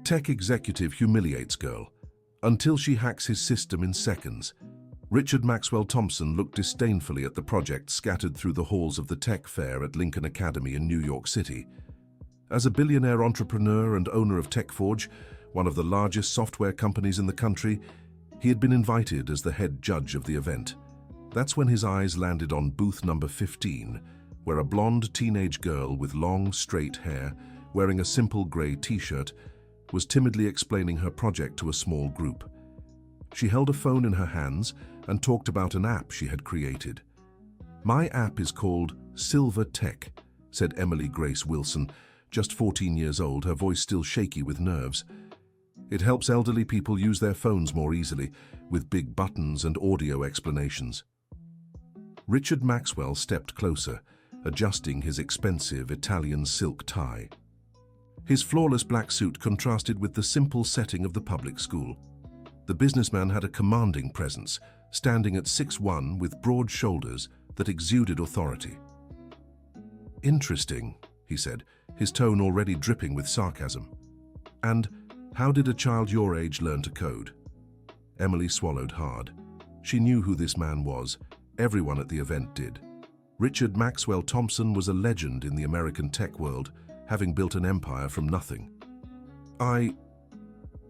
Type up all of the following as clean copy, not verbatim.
Tech executive humiliates girl until she hacks his system in seconds. Richard Maxwell Thompson looked disdainfully at the project scattered through the halls of the tech fair at Lincoln Academy in New York City. As a billionaire entrepreneur and owner of TechForge, one of the largest software companies in the country, he had been invited as the head judge of the event. That's when his eyes landed on booth number 15, where a blonde teenage girl with long, straight hair, wearing a simple grey t-shirt, was timidly explaining her project to a small group. She held a phone in her hands and talked about an app she had created. "My app is called Silver Tech," said Emily Grace Wilson, just 14 years old, her voice still shaky with nerves. "It helps elderly people use their phones more easily, with big buttons and audio explanations." Richard Maxwell stepped closer, adjusting his expensive Italian silk tie. His flawless black suit contrasted with the simple setting of the public school. The businessman had a commanding presence, standing at 6'1" with broad shoulders that exuded authority. "Interesting," he said, his tone already dripping with sarcasm. "And how did a child your age learn to code?" Emily swallowed hard. She knew who this man was. Everyone at the event did. Richard Maxwell Thompson was a legend in the American tech world, having built an empire from nothing. I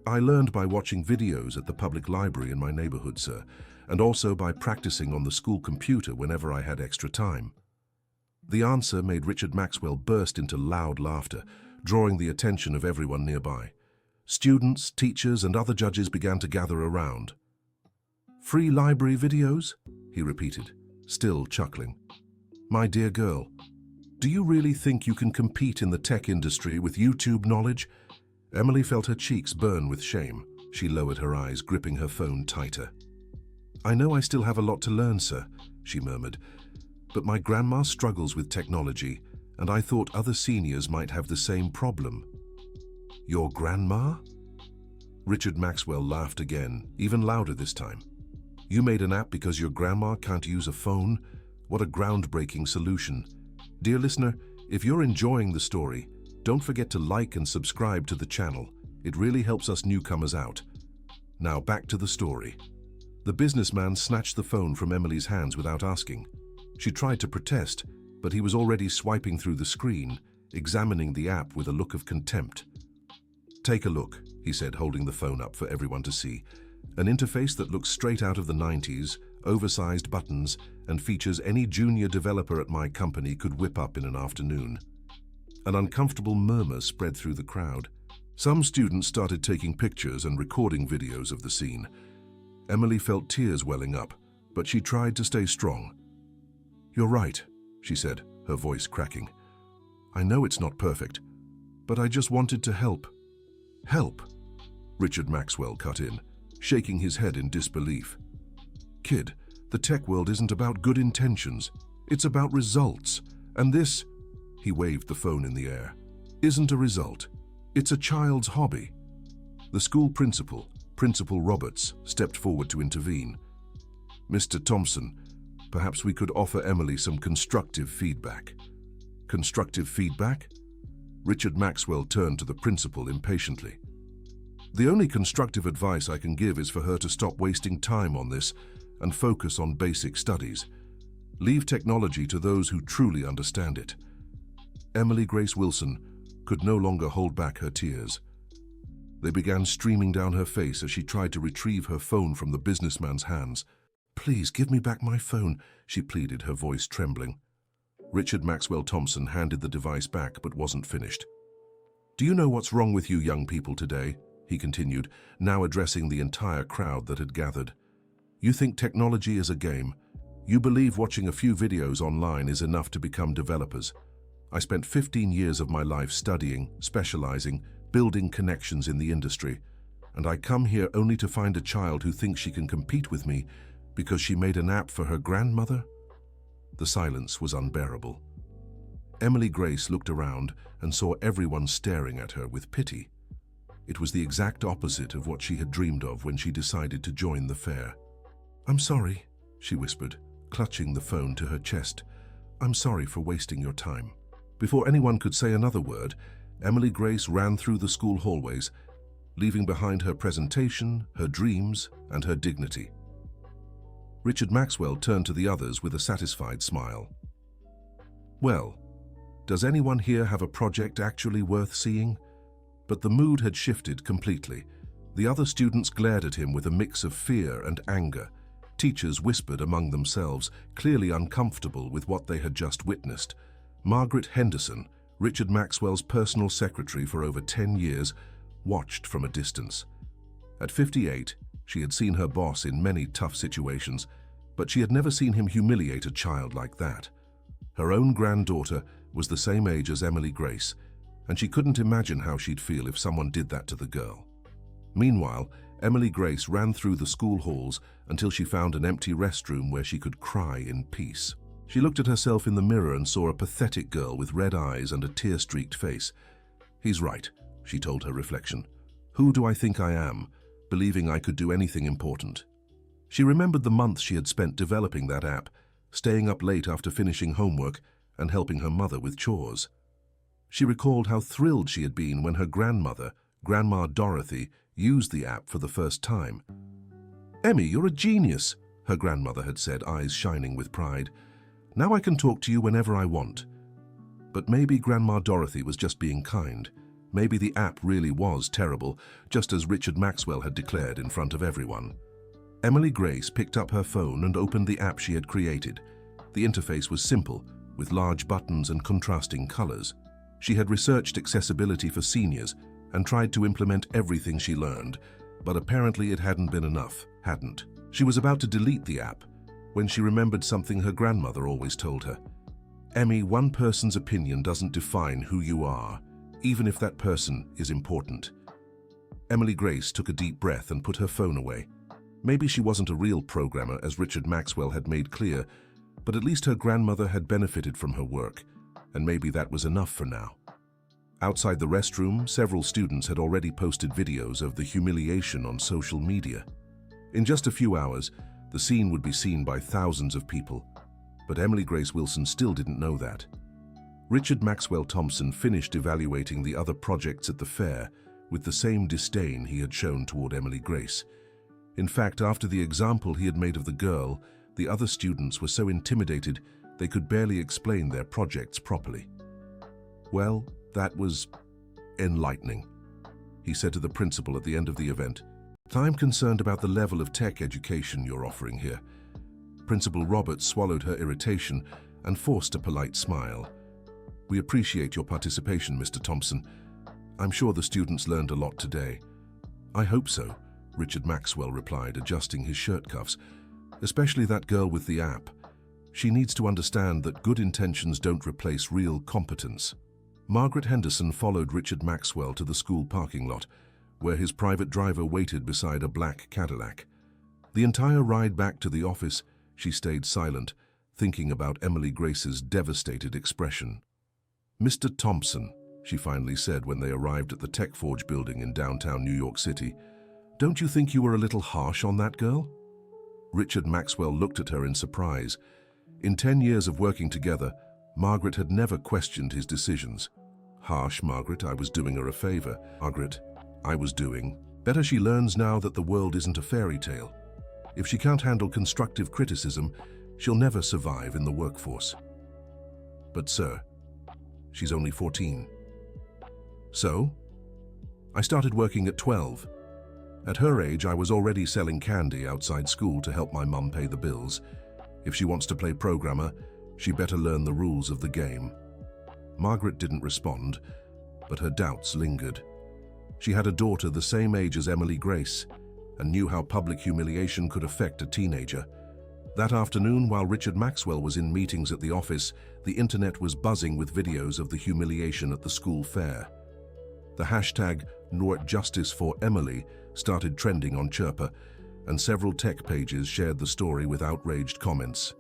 learned by watching videos at the public library in my neighborhood, sir, and also by practicing on the school computer whenever I had extra time." The answer made Richard Maxwell burst into loud laughter, drawing the attention of everyone nearby. Students, teachers, and other judges began to gather around. "Free library videos?" he repeated, still chuckling. "My dear girl, do you really think you can compete in the tech industry with YouTube knowledge?" Emily felt her cheeks burn with shame. She lowered her eyes, gripping her phone tighter. "I know I still have a lot to learn, sir," she murmured, "but my grandma struggles with technology, and I thought other seniors might have the same problem." "Your grandma?" Richard Maxwell laughed again, even louder this time. "You made an app because your grandma can't use a phone? What a groundbreaking solution. Dear listener, if you're enjoying the story, don't forget to like and subscribe to the channel. It really helps us newcomers out. Now back to the story. The businessman snatched the phone from Emily's hands without asking. She tried to protest, but he was already swiping through the screen, examining the app with a look of contempt. "Take a look," he said, holding the phone up for everyone to see. "An interface that looks straight out of the 90s, oversized buttons, and features any junior developer at my company could whip up in an afternoon." An uncomfortable murmur spread through the crowd. Some students started taking pictures and recording videos of the scene. Emily felt tears welling up, but she tried to stay strong. "You're right," she said, her voice cracking. "I know it's not perfect, but I just wanted to help." "Help?" Richard Maxwell cut in, shaking his head in disbelief. "Kid, the tech world isn't about good intentions. It's about results. And this," he waved the phone in the air, "isn't a result. It's a child's hobby." The school principal, Principal Roberts, stepped forward to intervene. "Mr. Thompson, perhaps we could offer Emily some constructive feedback." "Constructive feedback?" Richard Maxwell turned to the principal impatiently. "The only constructive advice I can give is for her to stop wasting time on this and focus on basic studies. Leave technology to those who truly understand it." Emily Grace Wilson could no longer hold back her tears. They began streaming down her face as she tried to retrieve her phone from the businessman's hands. "Please give me back my phone," she pleaded, her voice trembling. Richard Maxwell Thompson handed the device back but wasn't finished. "Do you know what's wrong with you young people today?" he continued, now addressing the entire crowd that had gathered. "You think technology is a game. You believe watching a few videos online is enough to become developers. I spent 15 years of my life studying, specializing, building connections in the industry, and I come here only to find a child who thinks she can compete with me because she made an app for her grandmother?" The silence was unbearable. Emily Grace looked around and saw everyone staring at her with pity. It was the exact opposite of what she had dreamed of when she decided to join the fair. "I'm sorry," she whispered, clutching the phone to her chest. "I'm sorry for wasting your time." Before anyone could say another word, Emily Grace ran through the school hallways, leaving behind her presentation, her dreams, and her dignity. Richard Maxwell turned to the others with a satisfied smile. Well, does anyone here have a project actually worth seeing? But the mood had shifted completely. The other students glared at him with a mix of fear and anger. Teachers whispered among themselves, clearly uncomfortable with what they had just witnessed. Margaret Henderson, Richard Maxwell's personal secretary for over 10 years, watched from a distance. At 58, she had seen her boss in many tough situations, but she had never seen him humiliate a child like that. Her own granddaughter was the same age as Emily Grace, and she couldn't imagine how she'd feel if someone did that to the girl. Meanwhile, Emily Grace ran through the school halls until she found an empty restroom where she could cry in peace. She looked at herself in the mirror and saw a pathetic girl with red eyes and a tear-streaked face. "He's right," she told her reflection. "Who do I think I am, believing I could do anything important?" She remembered the months she had spent developing that app, staying up late after finishing homework and helping her mother with chores. She recalled how thrilled she had been when her grandmother, Grandma Dorothy, used the app for the first time. "Emmy, you're a genius," her grandmother had said, eyes shining with pride. "Now I can talk to you whenever I want." But maybe Grandma Dorothy was just being kind. Maybe the app really was terrible, just as Richard Maxwell had declared in front of everyone. Emily Grace picked up her phone and opened the app she had created. The interface was simple, with large buttons and contrasting colors. She had researched accessibility for seniors and tried to implement everything she learned, but apparently it hadn't been enough, hadn't. She was about to delete the app when she remembered something her grandmother always told her. "Emmy, one person's opinion doesn't define who you are, even if that person is important." Emily Grace took a deep breath and put her phone away. Maybe she wasn't a real programmer, as Richard Maxwell had made clear, but at least her grandmother had benefited from her work, and maybe that was enough for now. Outside the restroom, several students had already posted videos of the humiliation on social media. In just a few hours, the scene would be seen by thousands of people, but Emily Grace Wilson still didn't know that. Richard Maxwell Thompson finished evaluating the other projects at the fair with the same disdain he had shown toward Emily Grace. In fact, after the example he had made of the girl, the other students were so intimidated they could barely explain their projects properly. "Well, that was enlightening," he said to the principal at the end of the event. "I'm concerned about the level of tech education you're offering here." Principal Roberts swallowed her irritation and forced a polite smile. "We appreciate your participation, Mr. Thompson. I'm sure the students learned a lot today." "I hope so," Richard Maxwell replied, adjusting his shirt cuffs. "Especially that girl with the app. She needs to understand that good intentions don't replace real competence." Margaret Henderson followed Richard Maxwell to the school parking lot, where his private driver waited beside a black Cadillac. The entire ride back to the office, she stayed silent, thinking about Emily Grace's devastated expression. "Mr. Thompson," she finally said when they arrived at the Tech Forge building in downtown New York City, "don't you think you were a little harsh on that girl?" Richard Maxwell looked at her in surprise. In 10 years of working together, Margaret had never questioned his decisions. "Harsh, Margaret, I was doing her a favor. Margaret, I was doing. Better she learns now that the world isn't a fairy tale. If she can't handle constructive criticism, she'll never survive in the workforce." "But sir, she's only 14. "So? I started working at 12. At her age, I was already selling candy outside school to help my mum pay the bills. If she wants to play programmer, she better learn the rules of the game." Margaret didn't respond, but her doubts lingered. She had a daughter the same age as Emily Grace and knew how public humiliation could affect a teenager. That afternoon, while Richard Maxwell was in meetings at the office, the internet was buzzing with videos of the humiliation at the school fair. The hashtag #NortJusticeForEmily started trending on Chirper, and several tech pages shared the story with outraged comments.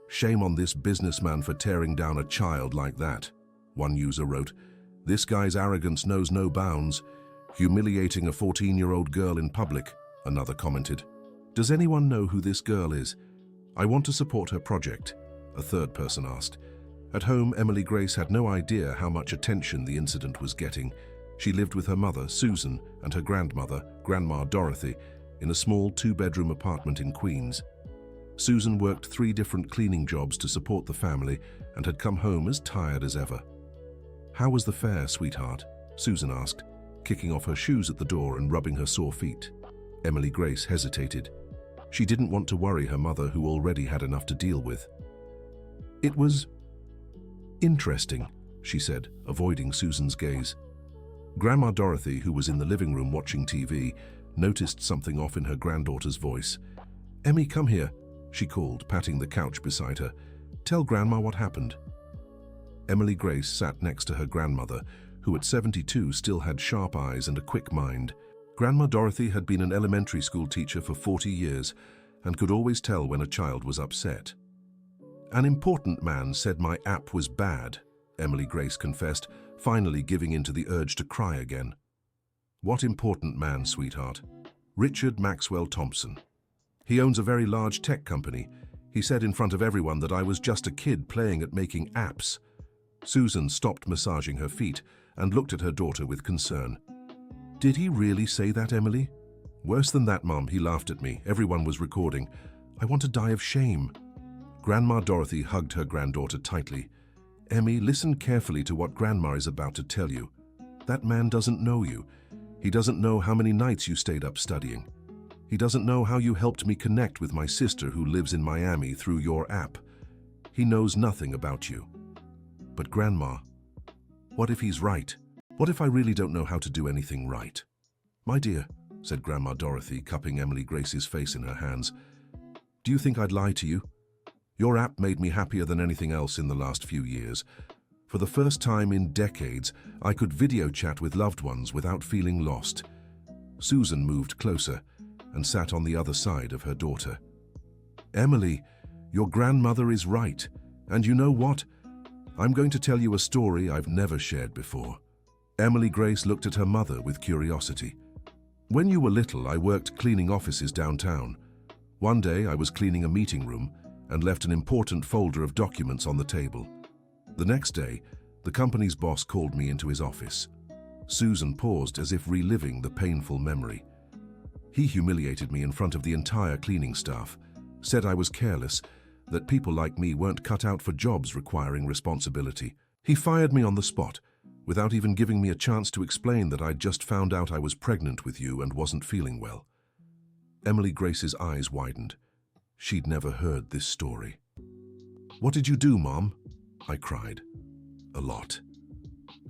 "Shame on this businessman for tearing down a child like that," one user wrote. "This guy's arrogance knows no bounds. Humiliating a 14-year-old girl in public," another commented. "Does anyone know who this girl is? I want to support her project," a third person asked. At home, Emily Grace had no idea how much attention the incident was getting. She lived with her mother, Susan, and her grandmother, Grandma Dorothy, in a small two-bedroom apartment in Queens. Susan worked 3 different cleaning jobs to support the family and had come home as tired as ever. "How was the fair, sweetheart?" Susan asked, kicking off her shoes at the door and rubbing her sore feet. Emily Grace hesitated. She didn't want to worry her mother, who already had enough to deal with. "It was interesting," she said, avoiding Susan's gaze. Grandma Dorothy, who was in the living room watching TV, noticed something off in her granddaughter's voice. "Emmy, come here," she called, patting the couch beside her. "Tell Grandma what happened." Emily Grace sat next to her grandmother, who at 72 still had sharp eyes and a quick mind. Grandma Dorothy had been an elementary school teacher for 40 years and could always tell when a child was upset. "An important man said my app was bad," Emily Grace confessed, finally giving in to the urge to cry again. "What important man, sweetheart?" "Richard Maxwell Thompson. He owns a very large tech company. He said in front of everyone that I was just a kid playing at making apps." Susan stopped massaging her feet and looked at her daughter with concern. "Did he really say that, Emily?" "Worse than that, Mom. He laughed at me. Everyone was recording. I want to die of shame." Grandma Dorothy hugged her granddaughter tightly. "Emmy, listen carefully to what Grandma is about to tell you. That man doesn't know you. He doesn't know how many nights you stayed up studying. He doesn't know how you helped me connect with my sister who lives in Miami through your app. He knows nothing about you." "But Grandma, what if he's right? What if I really don't know how to do anything right?" "My dear," said Grandma Dorothy, cupping Emily Grace's face in her hands, "do you think I'd lie to you? Your app made me happier than anything else in the last few years. For the first time in decades, I could video chat with loved ones without feeling lost." Susan moved closer and sat on the other side of her daughter. "Emily, your grandmother is right. And you know what? I'm going to tell you a story I've never shared before." Emily Grace looked at her mother with curiosity. "When you were little, I worked cleaning offices downtown. One day, I was cleaning a meeting room and left an important folder of documents on the table. The next day, the company's boss called me into his office." Susan paused as if reliving the painful memory. "He humiliated me in front of the entire cleaning staff, said I was careless, that people like me weren't cut out for jobs requiring responsibility. He fired me on the spot, without even giving me a chance to explain that I'd just found out I was pregnant with you and wasn't feeling well." Emily Grace's eyes widened. She'd never heard this story. "What did you do, Mom?" I cried. "A lot.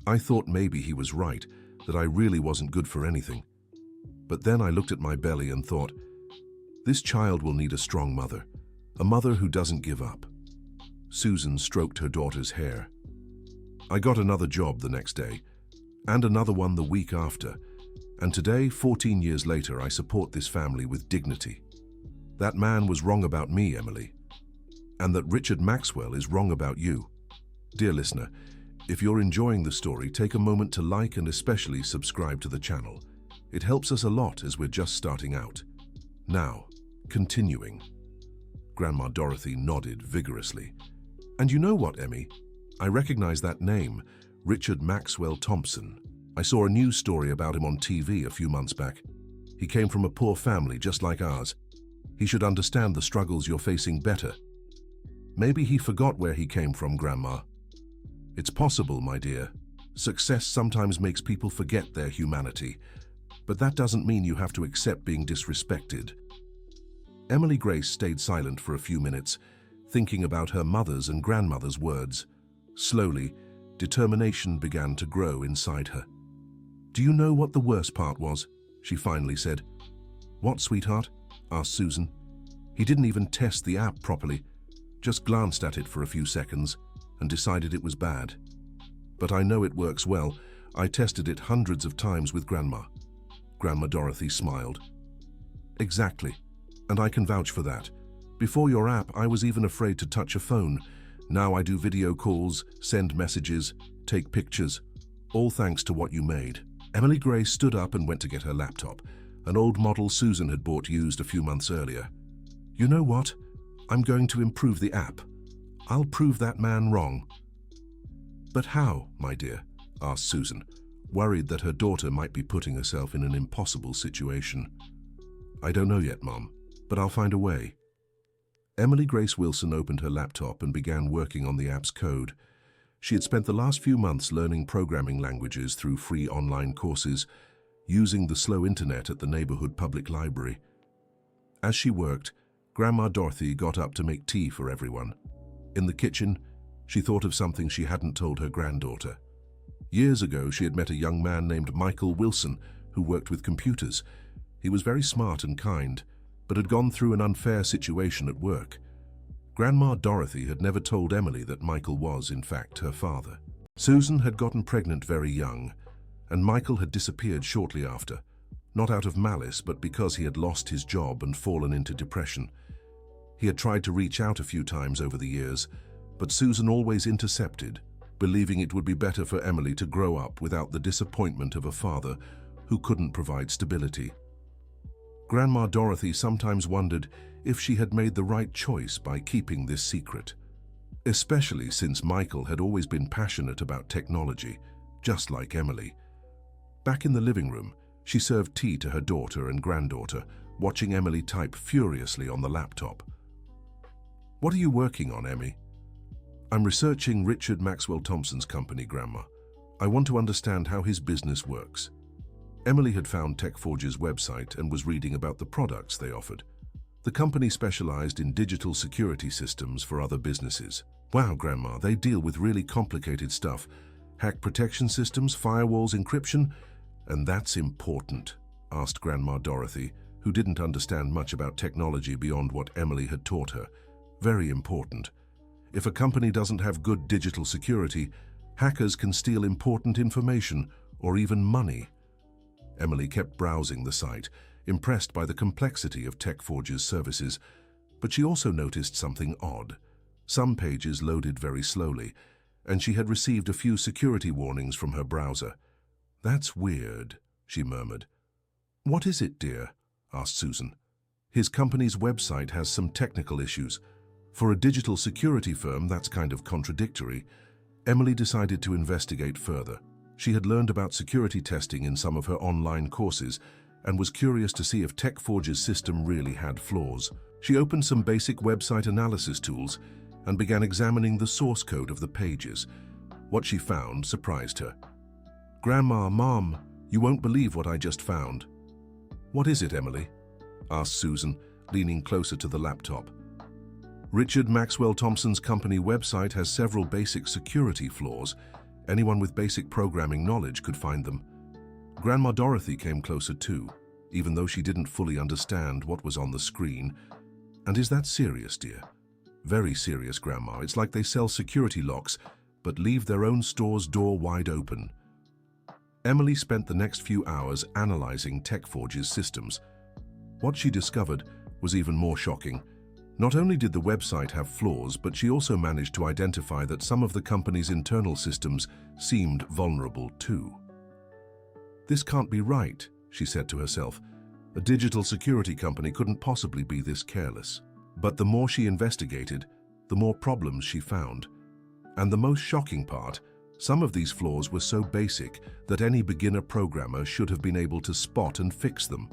I thought maybe he was right, that I really wasn't good for anything. But then I looked at my belly and thought, this child will need a strong mother, a mother who doesn't give up." Susan stroked her daughter's hair. "I got another job the next day, and another one the week after, and today, 14 years later, I support this family with dignity. That man was wrong about me, Emily, and that Richard Maxwell is wrong about you." Dear listener, if you're enjoying the story, take a moment to like and especially subscribe to the channel. It helps us a lot as we're just starting out. Now, continuing. Grandma Dorothy nodded vigorously. "And you know what, Emmy? I recognize that name, Richard Maxwell Thompson. I saw a news story about him on TV a few months back. He came from a poor family just like ours. He should understand the struggles you're facing better. Maybe he forgot where he came from, Grandma." "It's possible, my dear. Success sometimes makes people forget their humanity, but that doesn't mean you have to accept being disrespected." Emily Grace stayed silent for a few minutes, thinking about her mother's and grandmother's words. Slowly, determination began to grow inside her. "Do you know what the worst part was?" she finally said. "What, sweetheart?" asked Susan. "He didn't even test the app properly, just glanced at it for a few seconds and decided it was bad. But I know it works well. I tested it hundreds of times with Grandma." Grandma Dorothy smiled. "Exactly, and I can vouch for that. Before your app, I was even afraid to touch a phone. Now I do video calls, send messages, take pictures, all thanks to what you made." Emily Grace stood up and went to get her laptop, an old model Susan had bought used a few months earlier. "You know what? I'm going to improve the app. I'll prove that man wrong." "But how, my dear?" asked Susan. worried that her daughter might be putting herself in an impossible situation. "I don't know yet, Mom, but I'll find a way." Emily Grace Wilson opened her laptop and began working on the app's code. She had spent the last few months learning programming languages through free online courses, using the slow internet at the neighborhood public library. As she worked, Grandma Dorothy got up to make tea for everyone. In the kitchen, she thought of something she hadn't told her granddaughter. Years ago, she had met a young man named Michael Wilson who worked with computers. He was very smart and kind, but had gone through an unfair situation at work. Grandma Dorothy had never told Emily that Michael was, in fact, her father. Susan had gotten pregnant very young, and Michael had disappeared shortly after, not out of malice, but because he had lost his job and fallen into depression. He had tried to reach out a few times over the years, but Susan always intercepted, believing it would be better for Emily to grow up without the disappointment of a father who couldn't provide stability. Grandma Dorothy sometimes wondered if she had made the right choice by keeping this secret, especially since Michael had always been passionate about technology, just like Emily. Back in the living room, she served tea to her daughter and granddaughter, watching Emily type furiously on the laptop. "What are you working on, Emmy?" "I'm researching Richard Maxwell Thompson's company, Grandma. I want to understand how his business works." Emily had found TechForge's website and was reading about the products they offered. The company specialized in digital security systems for other businesses. "Wow, Grandma, they deal with really complicated stuff. Hack protection systems, firewalls, encryption. And that's important?" asked Grandma Dorothy, who didn't understand much about technology beyond what Emily had taught her. "Very important. If a company doesn't have good digital security, hackers can steal important information or even money." Emily kept browsing the site, impressed by the complexity of TechForge's services, but she also noticed something odd. Some pages loaded very slowly, and she had received a few security warnings from her browser. "That's weird," she murmured. "What is it, dear?" asked Susan. "His company's website has some technical issues. For a digital security firm, that's kind of contradictory." Emily decided to investigate further. She had learned about security testing in some of her online courses and was curious to see if TechForge's system really had flaws. She opened some basic website analysis tools and began examining the source code of the pages. What she found surprised her. "Grandma, Mom, you won't believe what I just found." "What is it, Emily?" asked Susan, leaning closer to the laptop. "Richard Maxwell Thompson's company website has several basic security flaws. Anyone with basic programming knowledge could find them." Grandma Dorothy came closer too, even though she didn't fully understand what was on the screen. "And is that serious, dear?" "Very serious, Grandma. It's like they sell security locks, but leave their own store's door wide open." Emily spent the next few hours analyzing TechForge's systems. What she discovered was even more shocking. Not only did the website have flaws, but she also managed to identify that some of the company's internal systems seemed vulnerable too. "This can't be right," she said to herself. "A digital security company couldn't possibly be this careless." But the more she investigated, the more problems she found. And the most shocking part, some of these flaws were so basic that any beginner programmer should have been able to spot and fix them.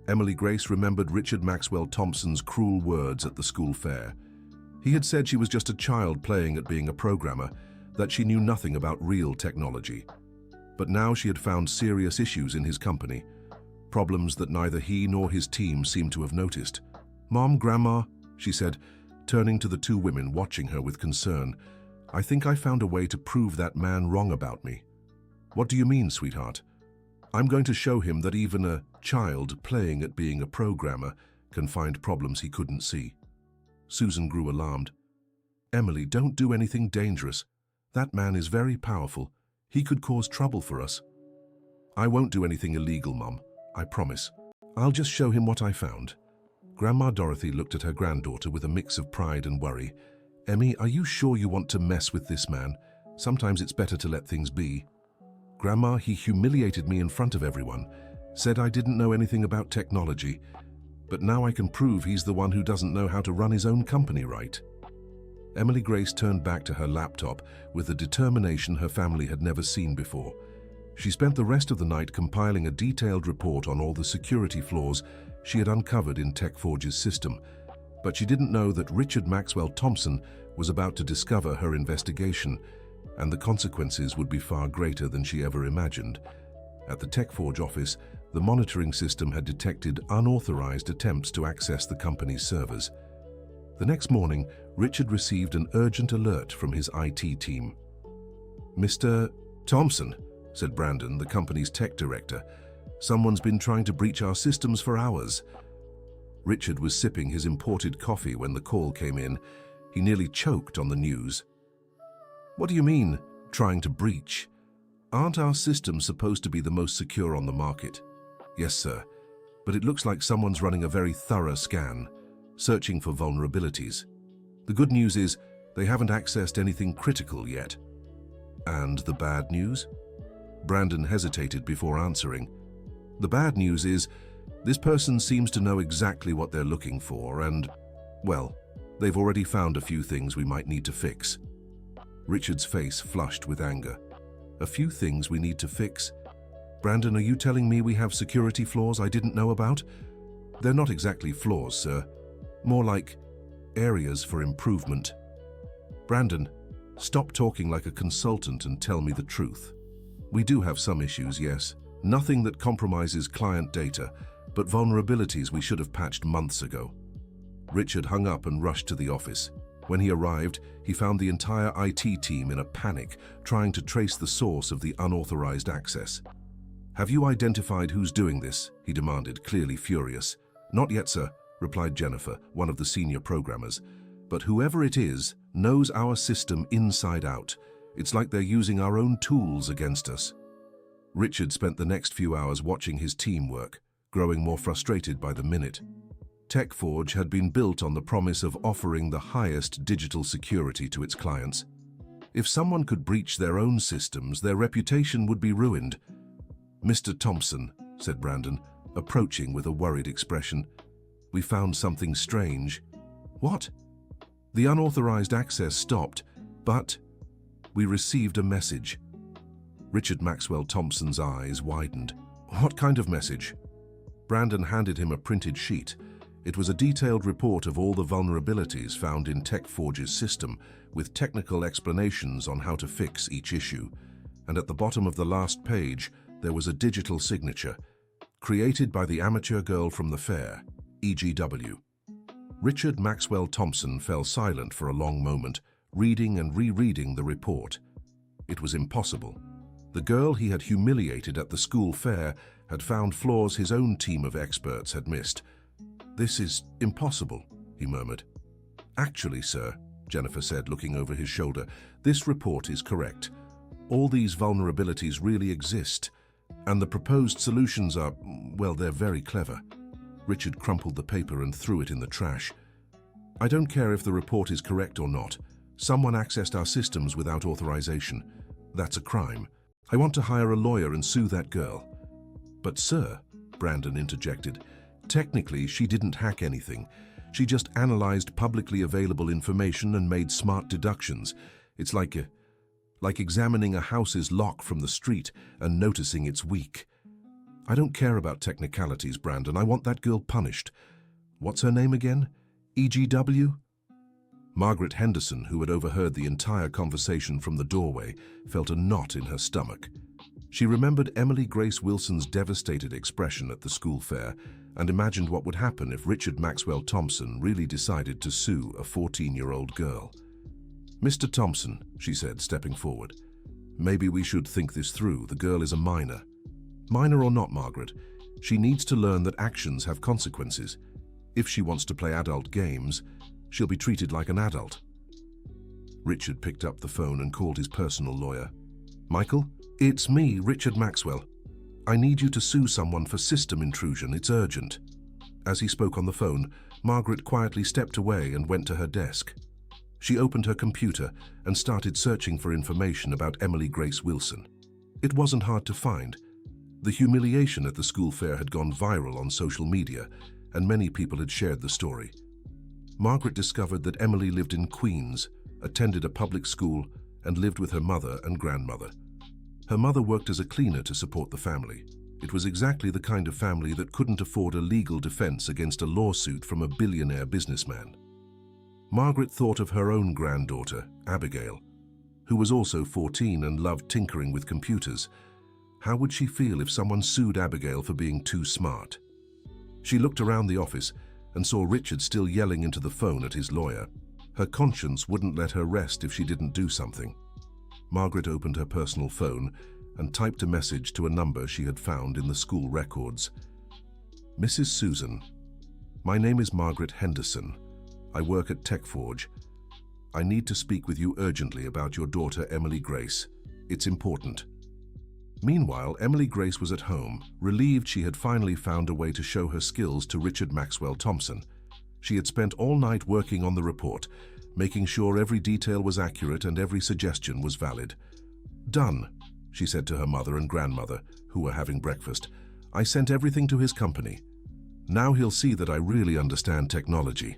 Emily Grace remembered Richard Maxwell Thompson's cruel words at the school fair. He had said she was just a child playing at being a programmer, that she knew nothing about real technology. But now she had found serious issues in his company, problems that neither he nor his team seemed to have noticed. "Mom, Grandma," she said, turning to the two women watching her with concern, "I think I found a way to prove that man wrong about me." "What do you mean, sweetheart?" "I'm going to show him that even a child playing at being a programmer can find problems he couldn't see." Susan grew alarmed. "Emily, don't do anything dangerous. That man is very powerful. He could cause trouble for us." "I won't do anything illegal, Mom. I promise. I'll just show him what I found." Grandma Dorothy looked at her granddaughter with a mix of pride and worry. "Emmy, are you sure you want to mess with this man? Sometimes it's better to let things be." "Grandma, he humiliated me in front of everyone, said I didn't know anything about technology, but now I can prove he's the one who doesn't know how to run his own company right." Emily Grace turned back to her laptop with a determination her family had never seen before. She spent the rest of the night compiling a detailed report on all the security flaws she had uncovered in Tech4ge's system, but she didn't know that Richard Maxwell Thompson was about to discover her investigation, and the consequences would be far greater than she ever imagined. At the Tech4ge office, the monitoring system had detected unauthorized attempts to access the company's servers. The next morning, Richard received an urgent alert from his IT team. "Mr. Thompson," said Brandon, the company's tech director, "someone's been trying to breach our systems for hours." Richard was sipping his imported coffee when the call came in. He nearly choked on the news. "What do you mean, trying to breach? Aren't our systems supposed to be the most secure on the market?" "Yes, sir, but it looks like someone's running a very thorough scan, searching for vulnerabilities. The good news is they haven't accessed anything critical yet." "And the bad news?" Brandon hesitated before answering. "The bad news is this person seems to know exactly what they're looking for and, well, they've already found a few things we might need to fix." Richard's face flushed with anger. "A few things we need to fix? Brandon, are you telling me we have security flaws I didn't know about?" "They're not exactly flaws, sir. More like areas for improvement." "Brandon, stop talking like a consultant and tell me the truth. We do have some issues, yes. Nothing that compromises client data, but vulnerabilities we should have patched months ago." Richard hung up and rushed to the office. When he arrived, he found the entire IT team in a panic, trying to trace the source of the unauthorized access. "Have you identified who's doing this?" he demanded, clearly furious. "Not yet, sir," replied Jennifer, one of the senior programmers. "But whoever it is knows our system inside out. It's like they're using our own tools against us." Richard spent the next few hours watching his team work, growing more frustrated by the minute. Tech4ge had been built on the promise of offering the highest digital security to its clients. If someone could breach their own systems, their reputation would be ruined. "Mr. Thompson," said Brandon, approaching with a worried expression, "we found something strange." "What?" "The unauthorized access stopped, but we received a message." Richard Maxwell Thompson's eyes widened. "What kind of message?" Brandon handed him a printed sheet. It was a detailed report of all the vulnerabilities found in Tech4ge's system, with technical explanations on how to fix each issue. And at the bottom of the last page, there was a digital signature, created by the amateur girl from the fair, EGW. Richard Maxwell Thompson fell silent for a long moment, reading and rereading the report. It was impossible. The girl he had humiliated at the school fair had found flaws his own team of experts had missed. "This is impossible," he murmured. "Actually, sir," Jennifer said, looking over his shoulder, "this report is correct. All these vulnerabilities really exist, and the proposed solutions are, well, they're very clever." Richard crumpled the paper and threw it in the trash. "I don't care if the report is correct or not. Someone accessed our systems without authorization. That's a crime. I want to hire a lawyer and sue that girl." "But sir," Brandon interjected, "technically she didn't hack anything. She just analyzed publicly available information and made smart deductions. It's like examining a house's lock from the street and noticing it's weak." "I don't care about technicalities, Brandon. I want that girl punished. What's her name again? EGW?" Margaret Henderson, who had overheard the entire conversation from the doorway, felt a knot in her stomach. She remembered Emily Grace Wilson's devastated expression at the school fair and imagined what would happen if Richard Maxwell Thompson really decided to sue a 14-year-old girl. "Mr. Thompson," she said, stepping forward, "maybe we should think this through. The girl is a minor." "Minor or not, Margaret, she needs to learn that actions have consequences. If she wants to play adult games, she'll be treated like an adult." Richard picked up the phone and called his personal lawyer. "Michael, it's me, Richard Maxwell. I need you to sue someone for system intrusion. It's urgent." As he spoke on the phone, Margaret quietly stepped away and went to her desk. She opened her computer and started searching for information about Emily Grace Wilson. It wasn't hard to find. The humiliation at the school fair had gone viral on social media, and many people had shared the story. Margaret discovered that Emily lived in Queens, attended a public school, and lived with her mother and grandmother. Her mother worked as a cleaner to support the family. It was exactly the kind of family that couldn't afford a legal defense against a lawsuit from a billionaire businessman. Margaret thought of her own granddaughter, Abigail, who was also 14 and loved tinkering with computers. How would she feel if someone sued Abigail for being too smart? She looked around the office and saw Richard still yelling into the phone at his lawyer. Her conscience wouldn't let her rest if she didn't do something. Margaret opened her personal phone and typed a message to a number she had found in the school records. Mrs. Susan, my name is Margaret Henderson. I work at TechForge. I need to speak with you urgently about your daughter, Emily Grace. It's important. Meanwhile, Emily Grace was at home, relieved she had finally found a way to show her skills to Richard Maxwell Thompson. She had spent all night working on the report, making sure every detail was accurate and every suggestion was valid. Done, she said to her mother and grandmother, who were having breakfast. I sent everything to his company. Now he'll see that I really understand technology.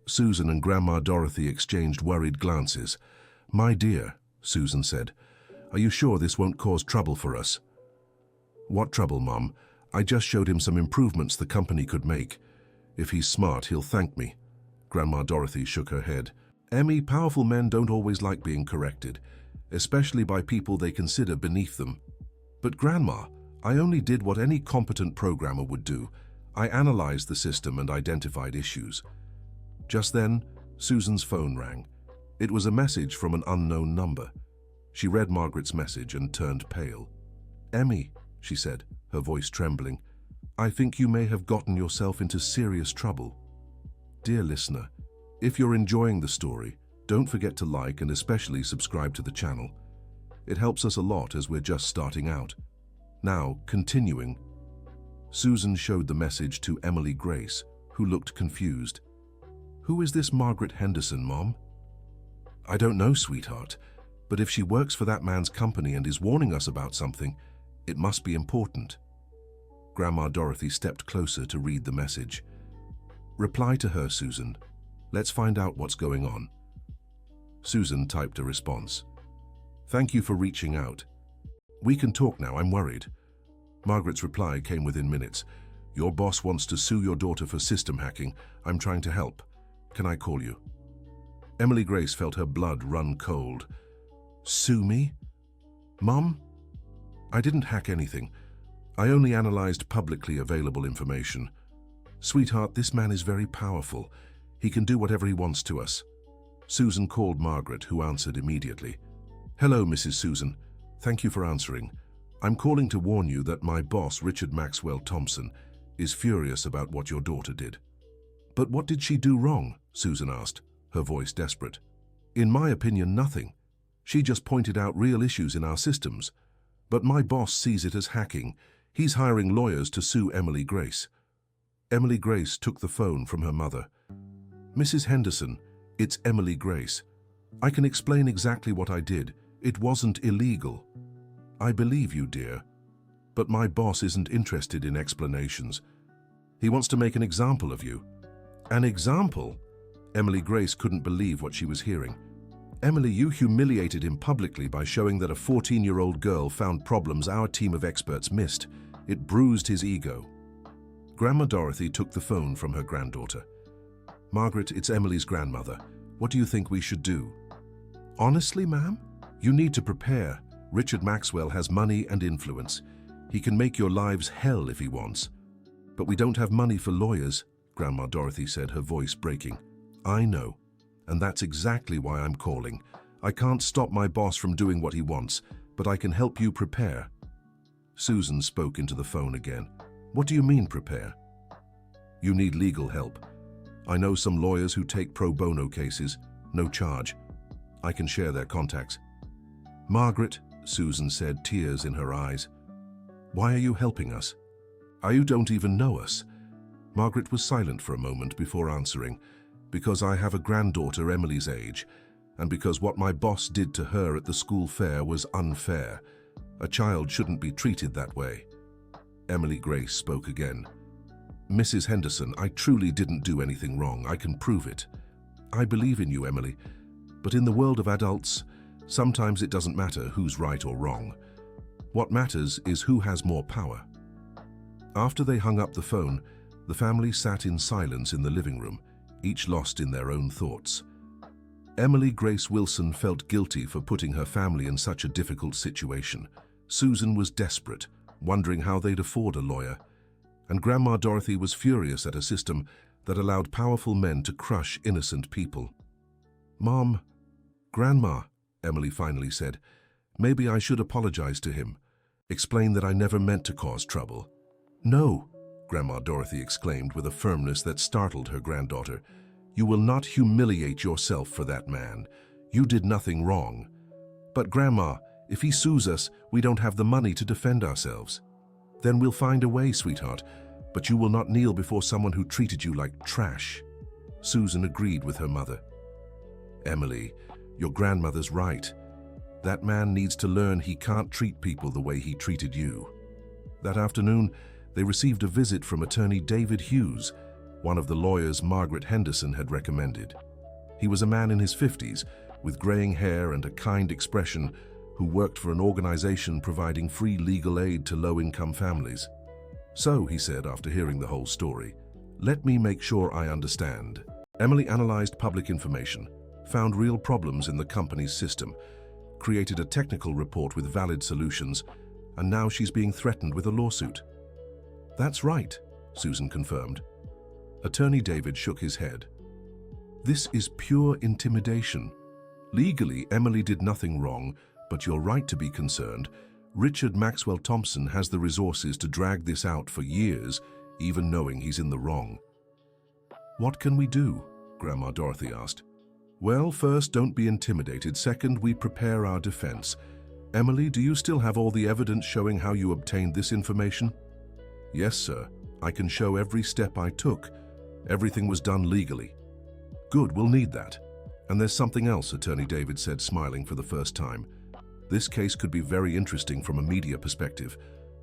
Susan and Grandma Dorothy exchanged worried glances. My dear, Susan said, are you sure this won't cause trouble for us? What trouble, Mom? I just showed him some improvements the company could make. If he's smart, he'll thank me. Grandma Dorothy shook her head. Emmy, powerful men don't always like being corrected, especially by people they consider beneath them. But Grandma, I only did what any competent programmer would do. I analyzed the system and identified issues. Just then, Susan's phone rang. It was a message from an unknown number. She read Margaret's message and turned pale. Emmy, she said, her voice trembling, I think you may have gotten yourself into serious trouble. Dear listener, if you're enjoying the story, don't forget to like and especially subscribe to the channel. It helps us a lot as we're just starting out. Now, continuing. Susan showed the message to Emily Grace, who looked confused. Who is this Margaret Henderson, Mom? I don't know, sweetheart, but if she works for that man's company and is warning us about something, it must be important. Grandma Dorothy stepped closer to read the message. Reply to her, Susan. Let's find out what's going on. Susan typed a response. Thank you for reaching out. We can talk now, I'm worried. Margaret's reply came within minutes. Your boss wants to sue your daughter for system hacking. I'm trying to help. Can I call you? Emily Grace felt her blood run cold. Sue me? Mom? I didn't hack anything. I only analyzed publicly available information. Sweetheart, this man is very powerful. He can do whatever he wants to us. Susan called Margaret, who answered immediately. Hello, Mrs. Susan. Thank you for answering. I'm calling to warn you that my boss, Richard Maxwell Thompson, is furious about what your daughter did. But what did she do wrong? Susan asked, her voice desperate. In my opinion, nothing. She just pointed out real issues in our systems. But my boss sees it as hacking. He's hiring lawyers to sue Emily Grace. Emily Grace took the phone from her mother. Mrs. Henderson, it's Emily Grace. I can explain exactly what I did. It wasn't illegal. I believe you, dear. But my boss isn't interested in explanations. He wants to make an example of you. An example? Emily Grace couldn't believe what she was hearing. Emily, you humiliated him publicly by showing that a 14-year-old girl found problems our team of experts missed. It bruised his ego. Grandma Dorothy took the phone from her granddaughter. Margaret, it's Emily's grandmother. What do you think we should do? Honestly, ma'am, you need to prepare. Richard Maxwell has money and influence. He can make your lives hell if he wants. But we don't have money for lawyers, Grandma Dorothy said, her voice breaking. I know, and that's exactly why I'm calling. I can't stop my boss from doing what he wants, but I can help you prepare. Susan spoke into the phone again. What do you mean, prepare? You need legal help. I know some lawyers who take pro bono cases, no charge. I can share their contacts. Margaret, Susan said, tears in her eyes. Why are you helping us? You don't even know us. Margaret was silent for a moment before answering. Because I have a granddaughter Emily's age, and because what my boss did to her at the school fair was unfair. A child shouldn't be treated that way. Emily Grace spoke again. Mrs. Henderson, I truly didn't do anything wrong. I can prove it. I believe in you, Emily. But in the world of adults, sometimes it doesn't matter who's right or wrong. What matters is who has more power. After they hung up the phone, the family sat in silence in the living room, each lost in their own thoughts. Emily Grace Wilson felt guilty for putting her family in such a difficult situation. Susan was desperate, wondering how they'd afford a lawyer. And Grandma Dorothy was furious at a system that allowed powerful men to crush innocent people. "Mom, Grandma," Emily finally said, "maybe I should apologize to him. Explain that I never meant to cause trouble." "No," Grandma Dorothy exclaimed with a firmness that startled her granddaughter. "You will not humiliate yourself for that man. You did nothing wrong." "But Grandma, if he sues us, we don't have the money to defend ourselves." "Then we'll find a way, sweetheart, but you will not kneel before someone who treated you like trash." Susan agreed with her mother. "Emily, your grandmother's right. That man needs to learn he can't treat people the way he treated you." That afternoon, they received a visit from attorney David Hughes, one of the lawyers Margaret Henderson had recommended. He was a man in his 50s, with graying hair and a kind expression, who worked for an organization providing free legal aid to low-income families. "So," he said after hearing the whole story, "let me make sure I understand." Emily analyzed public information, found real problems in the company's system, created a technical report with valid solutions, and now she's being threatened with a lawsuit. "That's right," Susan confirmed. Attorney David shook his head. "This is pure intimidation. Legally, Emily did nothing wrong, but you're right to be concerned. Richard Maxwell Thompson has the resources to drag this out for years, even knowing he's in the wrong." "What can we do?" Grandma Dorothy asked. "Well, first, don't be intimidated. Second, we prepare our defense. Emily, do you still have all the evidence showing how you obtained this information?" "Yes, sir. I can show every step I took. Everything was done legally." "Good, we'll need that. And there's something else," Attorney David said, smiling for the first time. "This case could be very interesting from a media perspective.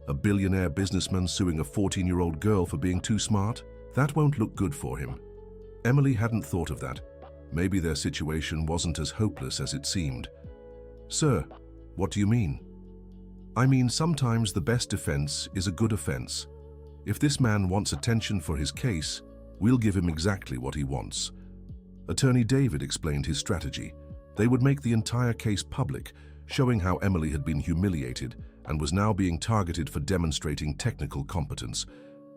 A billionaire businessman suing a 14-year-old girl for being too smart? That won't look good for him." Emily hadn't thought of that. Maybe their situation wasn't as hopeless as it seemed. "Sir, what do you mean?" "I mean, sometimes the best defense is a good offense. If this man wants attention for his case, we'll give him exactly what he wants." Attorney David explained his strategy. They would make the entire case public, showing how Emily had been humiliated and was now being targeted for demonstrating technical competence.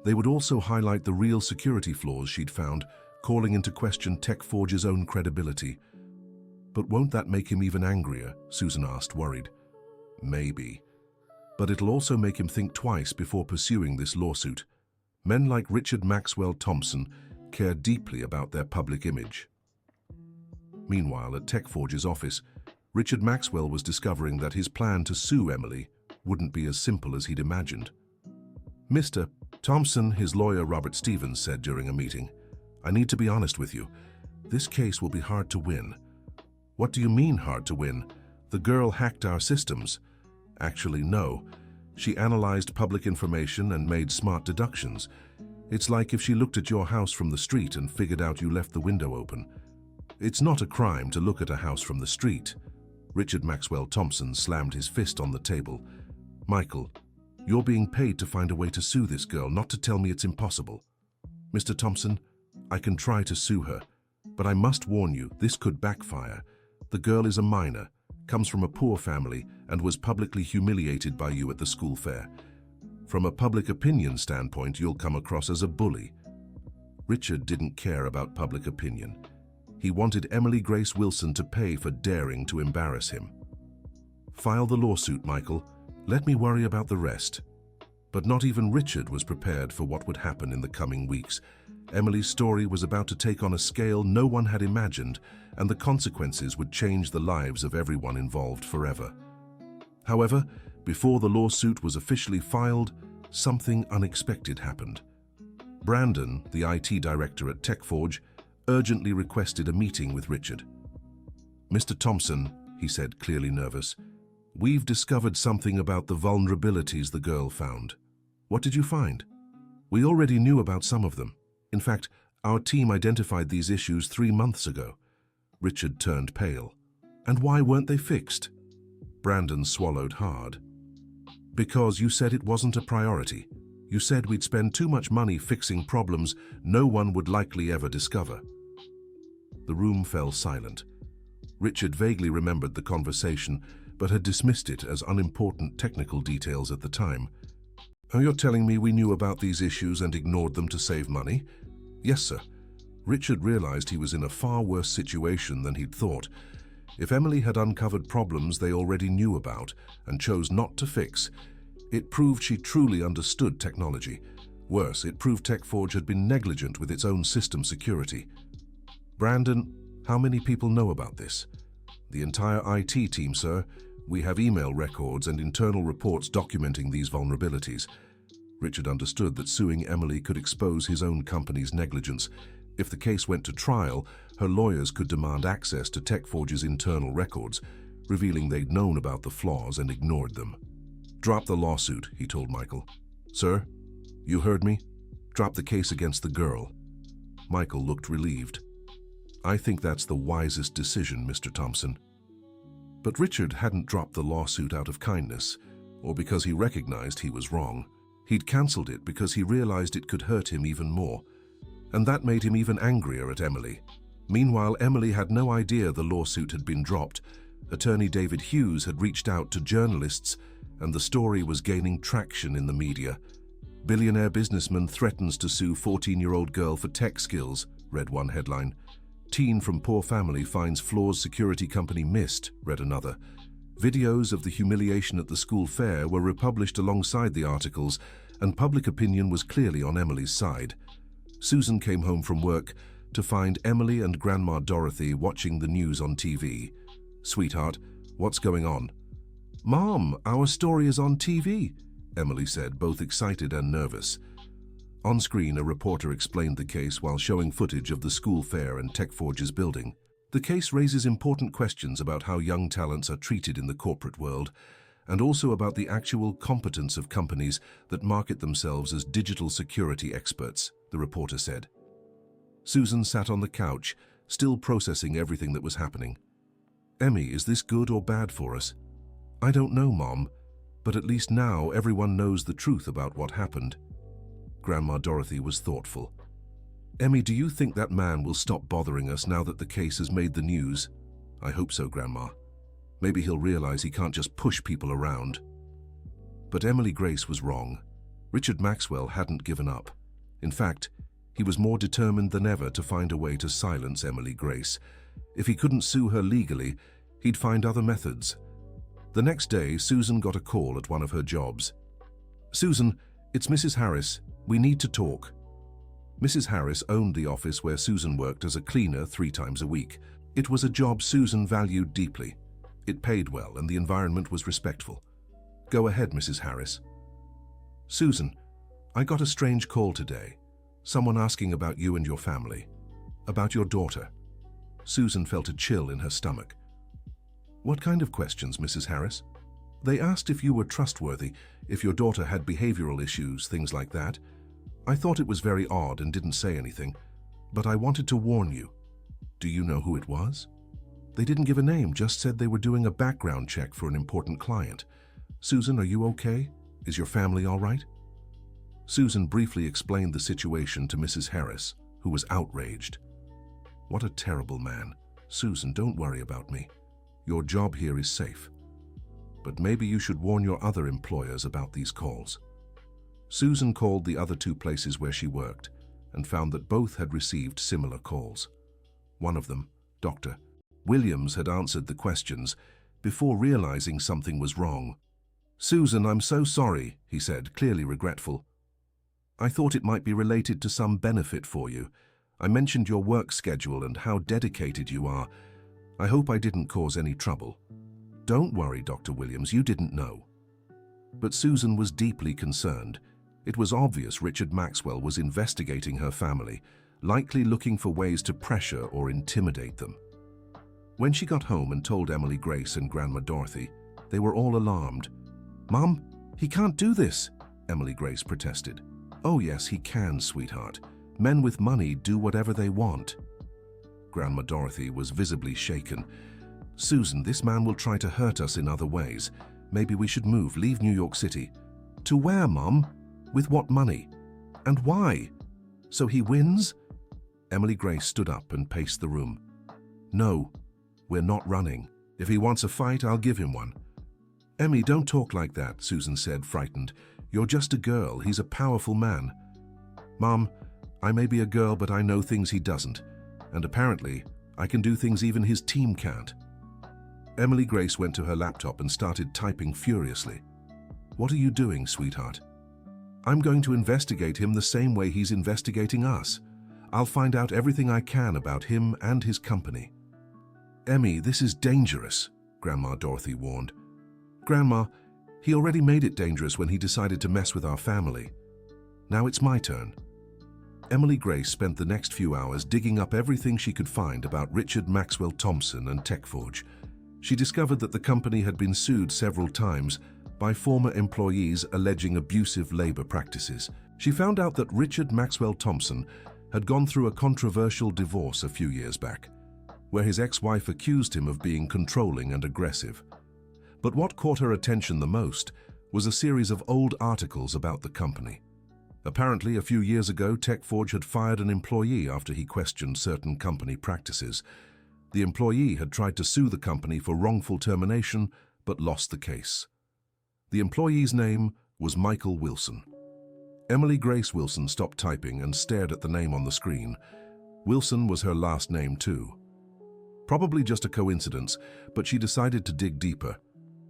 They would also highlight the real security flaws she'd found, calling into question TechForge's own credibility. "But won't that make him even angrier?" Susan asked, worried. "Maybe. But it'll also make him think twice before pursuing this lawsuit. Men like Richard Maxwell Thompson care deeply about their public image." Meanwhile, at TechForge's office, Richard Maxwell was discovering that his plan to sue Emily wouldn't be as simple as he'd imagined. "Mr. Thompson," his lawyer Robert Stevens said during a meeting, "I need to be honest with you. This case will be hard to win." "What do you mean, hard to win? The girl hacked our systems." "Actually, no. She analyzed public information and made smart deductions. It's like if she looked at your house from the street and figured out you left the window open. It's not a crime to look at a house from the street." Richard Maxwell Thompson slammed his fist on the table. "Michael, you're being paid to find a way to sue this girl, not to tell me it's impossible. Mr. Thompson, I can try to sue her, but I must warn you, this could backfire. The girl is a minor, comes from a poor family, and was publicly humiliated by you at the school fair. From a public opinion standpoint, you'll come across as a bully." Richard didn't care about public opinion. He wanted Emily Grace Wilson to pay for daring to embarrass him. "File the lawsuit, Michael. Let me worry about the rest." But not even Richard was prepared for what would happen in the coming weeks. Emily's story was about to take on a scale no one had imagined, and the consequences would change the lives of everyone involved forever. However, before the lawsuit was officially filed, something unexpected happened. Brandon, the IT director at TechForge, urgently requested a meeting with Richard. "Mr. Thompson," he said, clearly nervous, "we've discovered something about the vulnerabilities the girl found." "What did you find?" "We already knew about some of them. In fact, our team identified these issues 3 months ago." Richard turned pale. "And why weren't they fixed?" Brandon swallowed hard. Because you said it wasn't a priority. You said we'd spend too much money fixing problems no one would likely ever discover. The room fell silent. Richard vaguely remembered the conversation, but had dismissed it as unimportant technical details at the time. "Oh, you're telling me we knew about these issues and ignored them to save money?" "Yes, sir." Richard realized he was in a far worse situation than he'd thought. If Emily had uncovered problems they already knew about and chose not to fix, it proved she truly understood technology. Worse, it proved TechForge had been negligent with its own system security. "Brandon, how many people know about this?" "The entire IT team, sir. We have email records and internal reports documenting these vulnerabilities." Richard understood that suing Emily could expose his own company's negligence. If the case went to trial, her lawyers could demand access to TechForge's internal records, revealing they'd known about the flaws and ignored them. "Drop the lawsuit," he told Michael. "Sir, you heard me? Drop the case against the girl." Michael looked relieved. "I think that's the wisest decision, Mr. Thompson." But Richard hadn't dropped the lawsuit out of kindness, or because he recognized he was wrong. He'd cancelled it because he realized it could hurt him even more. And that made him even angrier at Emily. Meanwhile, Emily had no idea the lawsuit had been dropped. Attorney David Hughes had reached out to journalists, and the story was gaining traction in the media. "Billionaire businessman threatens to sue 14-year-old girl for tech skills," read one headline. "Teen from poor family finds flaws security company missed," read another. Videos of the humiliation at the school fair were republished alongside the articles, and public opinion was clearly on Emily's side. Susan came home from work to find Emily and Grandma Dorothy watching the news on TV. "Sweetheart, what's going on?" "Mom, our story is on TV," Emily said, both excited and nervous. On screen, a reporter explained the case while showing footage of the school fair and TechForge's building. The case raises important questions about how young talents are treated in the corporate world, and also about the actual competence of companies that market themselves as digital security experts, the reporter said. Susan sat on the couch, still processing everything that was happening. "Emmy, is this good or bad for us?" "I don't know, Mom, but at least now everyone knows the truth about what happened." Grandma Dorothy was thoughtful. "Emmy, do you think that man will stop bothering us now that the case has made the news?" "I hope so, Grandma. Maybe he'll realize he can't just push people around." But Emily Grace was wrong. Richard Maxwell hadn't given up. In fact, he was more determined than ever to find a way to silence Emily Grace. If he couldn't sue her legally, he'd find other methods. The next day, Susan got a call at one of her jobs. "Susan, it's Mrs. Harris. We need to talk." Mrs. Harris owned the office where Susan worked as a cleaner 3 times a week. It was a job Susan valued deeply. It paid well and the environment was respectful. "Go ahead, Mrs. Harris." "Susan, I got a strange call today. Someone asking about you and your family. About your daughter." Susan felt a chill in her stomach. "What kind of questions, Mrs. Harris?" "They asked if you were trustworthy, if your daughter had behavioral issues, things like that. I thought it was very odd and didn't say anything, but I wanted to warn you." "Do you know who it was?" "They didn't give a name, just said they were doing a background check for an important client." "Susan, are you okay? Is your family all right?" Susan briefly explained the situation to Mrs. Harris, who was outraged. "What a terrible man. Susan, don't worry about me. Your job here is safe. But maybe you should warn your other employers about these calls." Susan called the other 2 places where she worked and found that both had received similar calls. One of them, Dr. Williams, had answered the questions before realizing something was wrong. "Susan, I'm so sorry," he said, clearly regretful. "I thought it might be related to some benefit for you. I mentioned your work schedule and how dedicated you are. I hope I didn't cause any trouble." "Don't worry, Dr. Williams, you didn't know." But Susan was deeply concerned. It was obvious Richard Maxwell was investigating her family, likely looking for ways to pressure or intimidate them. When she got home and told Emily Grace and Grandma Dorothy, they were all alarmed. "Mom, he can't do this," Emily Grace protested. "Oh yes, he can, sweetheart. Men with money do whatever they want." Grandma Dorothy was visibly shaken. "Susan, this man will try to hurt us in other ways. Maybe we should move, leave New York City. To where, Mom? With what money? And why? So he wins? Emily Grace stood up and paced the room. No, we're not running. If he wants a fight, I'll give him one. Emmy, don't talk like that, Susan said, frightened. You're just a girl. He's a powerful man. Mom, I may be a girl, but I know things he doesn't. And apparently, I can do things even his team can't. Emily Grace went to her laptop and started typing furiously. What are you doing, sweetheart? I'm going to investigate him the same way he's investigating us. I'll find out everything I can about him and his company. Emmy, this is dangerous, Grandma Dorothy warned. Grandma, he already made it dangerous when he decided to mess with our family. Now it's my turn. Emily Grace spent the next few hours digging up everything she could find about Richard Maxwell Thompson and TechForge. She discovered that the company had been sued several times by former employees alleging abusive labor practices. She found out that Richard Maxwell Thompson had gone through a controversial divorce a few years back, where his ex-wife accused him of being controlling and aggressive. But what caught her attention the most was a series of old articles about the company. Apparently, a few years ago, TechForge had fired an employee after he questioned certain company practices. The employee had tried to sue the company for wrongful termination, but lost the case. The employee's name was Michael Wilson. Emily Grace Wilson stopped typing and stared at the name on the screen. Wilson was her last name too. Probably just a coincidence, but she decided to dig deeper.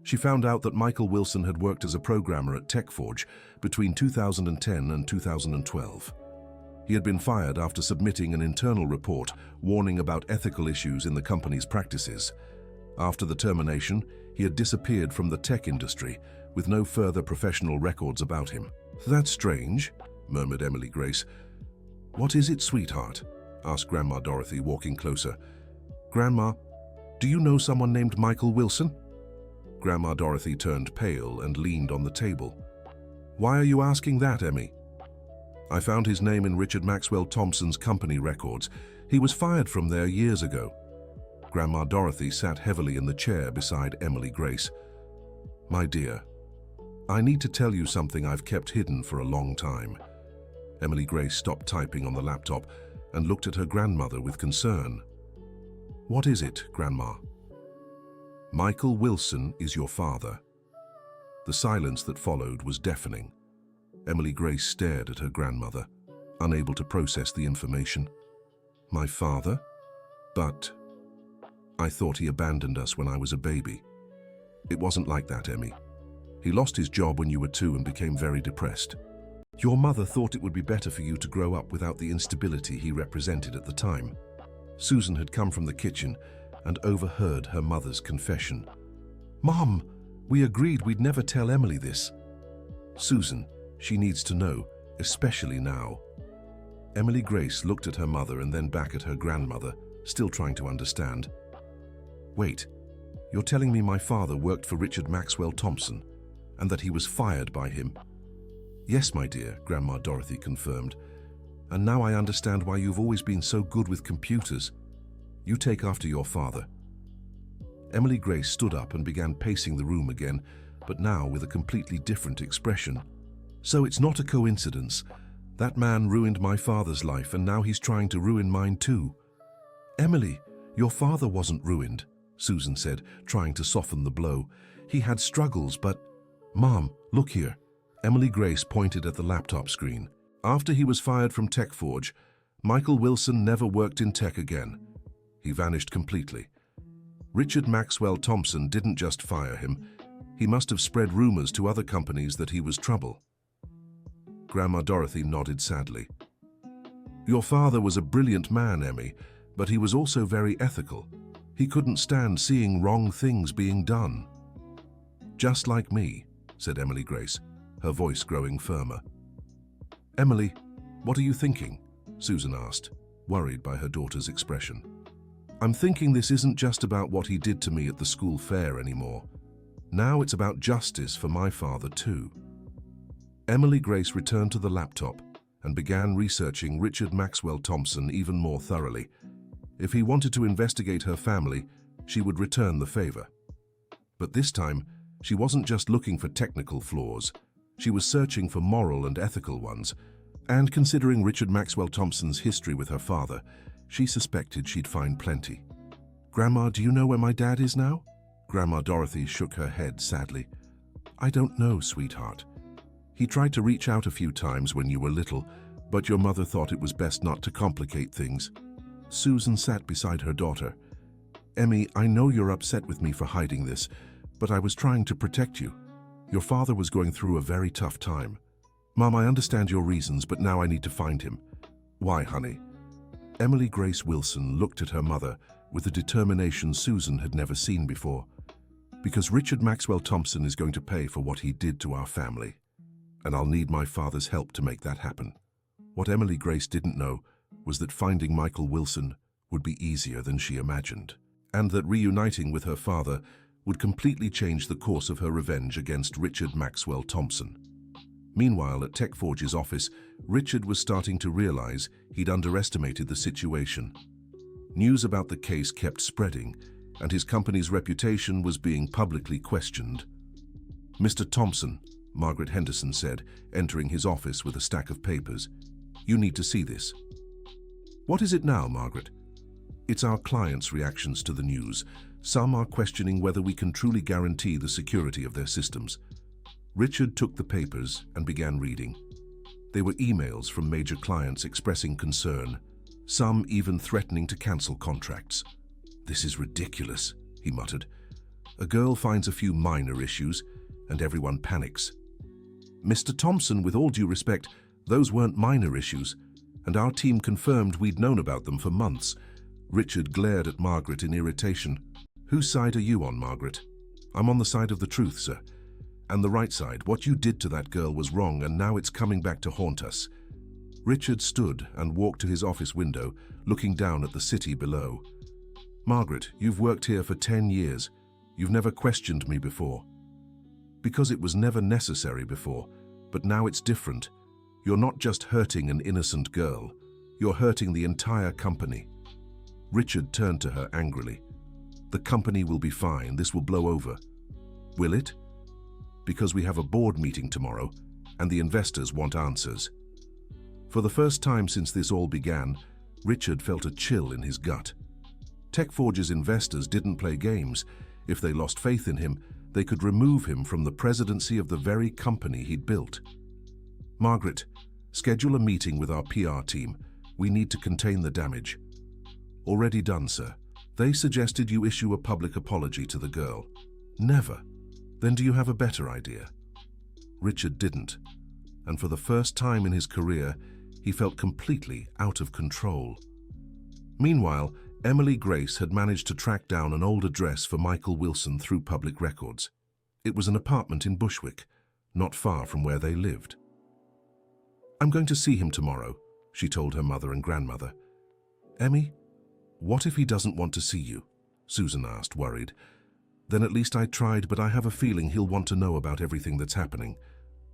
She found out that Michael Wilson had worked as a programmer at TechForge between 2010 and 2012. He had been fired after submitting an internal report warning about ethical issues in the company's practices. After the termination, he had disappeared from the tech industry with no further professional records about him. That's strange, murmured Emily Grace. What is it, sweetheart? Asked Grandma Dorothy, walking closer. Grandma, do you know someone named Michael Wilson? Grandma Dorothy turned pale and leaned on the table. Why are you asking that, Emmy? I found his name in Richard Maxwell Thompson's company records. He was fired from there years ago. Grandma Dorothy sat heavily in the chair beside Emily Grace. My dear, I need to tell you something I've kept hidden for a long time. Emily Grace stopped typing on the laptop and looked at her grandmother with concern. What is it, Grandma? Michael Wilson is your father. The silence that followed was deafening. Emily Grace stared at her grandmother, unable to process the information. My father? But I thought he abandoned us when I was a baby. It wasn't like that, Emmy. He lost his job when you were 2 and became very depressed. Your mother thought it would be better for you to grow up without the instability he represented at the time. Susan had come from the kitchen and overheard her mother's confession. Mom, we agreed we'd never tell Emily this. Susan, she needs to know, especially now. Emily Grace looked at her mother and then back at her grandmother, still trying to understand. Wait, you're telling me my father worked for Richard Maxwell Thompson and that he was fired by him? Yes, my dear, Grandma Dorothy confirmed. And now I understand why you've always been so good with computers. You take after your father. Emily Grace stood up and began pacing the room again, but now with a completely different expression. So it's not a coincidence. That man ruined my father's life and now he's trying to ruin mine too. Emily, your father wasn't ruined, Susan said, trying to soften the blow. He had struggles, but... Mom, look here. Emily Grace pointed at the laptop screen. After he was fired from TechForge, Michael Wilson never worked in tech again. He vanished completely. Richard Maxwell Thompson didn't just fire him. He must have spread rumors to other companies that he was trouble. Grandma Dorothy nodded sadly. Your father was a brilliant man, Emmy, but he was also very ethical. He couldn't stand seeing wrong things being done. Just like me, said Emily Grace, her voice growing firmer. Emily, what are you thinking? Susan asked, worried by her daughter's expression. I'm thinking this isn't just about what he did to me at the school fair anymore. Now it's about justice for my father too. Emily Grace returned to the laptop and began researching Richard Maxwell Thompson even more thoroughly. If he wanted to investigate her family, she would return the favor. But this time, She wasn't just looking for technical flaws. She was searching for moral and ethical ones. And considering Richard Maxwell Thompson's history with her father, she suspected she'd find plenty. "Grandma, do you know where my dad is now?" Grandma Dorothy shook her head sadly. "I don't know, sweetheart. He tried to reach out a few times when you were little, but your mother thought it was best not to complicate things." Susan sat beside her daughter. "Emmy, I know you're upset with me for hiding this, but I was trying to protect you. Your father was going through a very tough time. Mom, I understand your reasons, but now I need to find him." "Why, honey?" Emily Grace Wilson looked at her mother with a determination Susan had never seen before. "Because Richard Maxwell Thompson is going to pay for what he did to our family, and I'll need my father's help to make that happen." What Emily Grace didn't know was that finding Michael Wilson would be easier than she imagined, and that reuniting with her father would completely change the course of her revenge against Richard Maxwell Thompson. Meanwhile, at TechForge's office, Richard was starting to realize he'd underestimated the situation. News about the case kept spreading, and his company's reputation was being publicly questioned. "Mr. Thompson," Margaret Henderson said, entering his office with a stack of papers, "you need to see this." "What is it now, Margaret?" "It's our clients' reactions to the news. Some are questioning whether we can truly guarantee the security of their systems." Richard took the papers and began reading. They were emails from major clients expressing concern, some even threatening to cancel contracts. "This is ridiculous," he muttered. "A girl finds a few minor issues, and everyone panics." "Mr. Thompson, with all due respect, those weren't minor issues, and our team confirmed we'd known about them for months." Richard glared at Margaret in irritation. "Whose side are you on, Margaret?" "I'm on the side of the truth, sir. And the right side. What you did to that girl was wrong, and now it's coming back to haunt us." Richard stood and walked to his office window, looking down at the city below. "Margaret, you've worked here for 10 years. You've never questioned me before." "Because it was never necessary before, but now it's different. You're not just hurting an innocent girl. You're hurting the entire company." Richard turned to her angrily. "The company will be fine. This will blow over." "Will it?" "Because we have a board meeting tomorrow, and the investors want answers." For the first time since this all began, Richard felt a chill in his gut. TechForge's investors didn't play games. If they lost faith in him, they could remove him from the presidency of the very company he'd built. "Margaret, schedule a meeting with our PR team. We need to contain the damage." "Already done, sir. They suggested you issue a public apology to the girl." "Never." "Then do you have a better idea?" Richard didn't, and for the first time in his career, he felt completely out of control. Meanwhile, Emily Grace had managed to track down an old address for Michael Wilson through public records. It was an apartment in Bushwick, not far from where they lived. "I'm going to see him tomorrow," she told her mother and grandmother. "Emmy, what if he doesn't want to see you?" Susan asked, worried. "Then at least I tried, but I have a feeling he'll want to know about everything that's happening."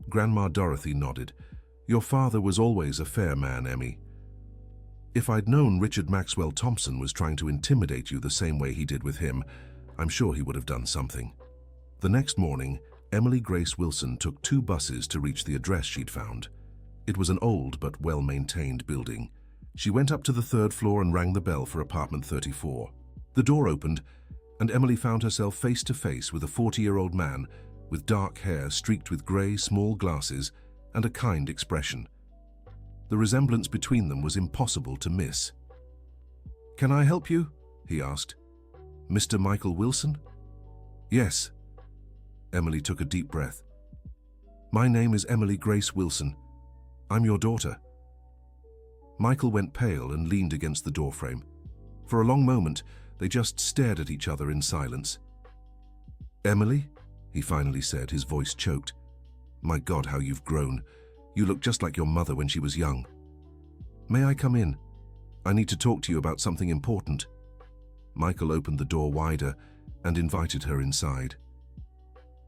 Grandma Dorothy nodded. "Your father was always a fair man, Emmy. If I'd known Richard Maxwell Thompson was trying to intimidate you the same way he did with him, I'm sure he would have done something." The next morning, Emily Grace Wilson took 2 buses to reach the address she'd found. It was an old but well-maintained building. She went up to the 3rd floor and rang the bell for apartment 34. The door opened, and Emily found herself face to face with a 40-year-old man with dark hair streaked with grey small glasses and a kind expression. The resemblance between them was impossible to miss. "Can I help you?" he asked. "Mr. Michael Wilson?" "Yes." Emily took a deep breath. "My name is Emily Grace Wilson. I'm your daughter." Michael went pale and leaned against the doorframe. For a long moment, they just stared at each other in silence. "Emily?" he finally said, his voice choked. "My God, how you've grown. You look just like your mother when she was young." "May I come in? I need to talk to you about something important." Michael opened the door wider and invited her inside.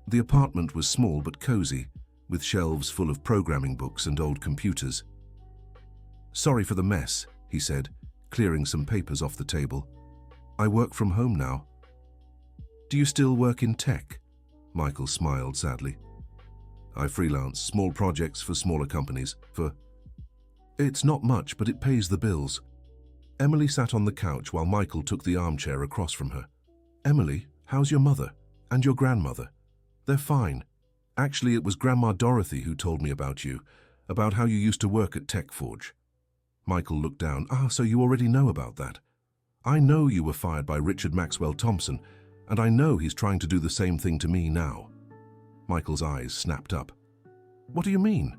The apartment was small but cozy, with shelves full of programming books and old computers. "Sorry for the mess," he said, clearing some papers off the table. "I work from home now." "Do you still work in tech?" Michael smiled sadly. I freelance small projects for smaller companies for... It's not much, but it pays the bills. Emily sat on the couch while Michael took the armchair across from her. Emily, how's your mother? And your grandmother? They're fine. Actually, it was Grandma Dorothy who told me about you, about how you used to work at TechForge. Michael looked down. So you already know about that. I know you were fired by Richard Maxwell Thompson, and I know he's trying to do the same thing to me now. Michael's eyes snapped up. What do you mean?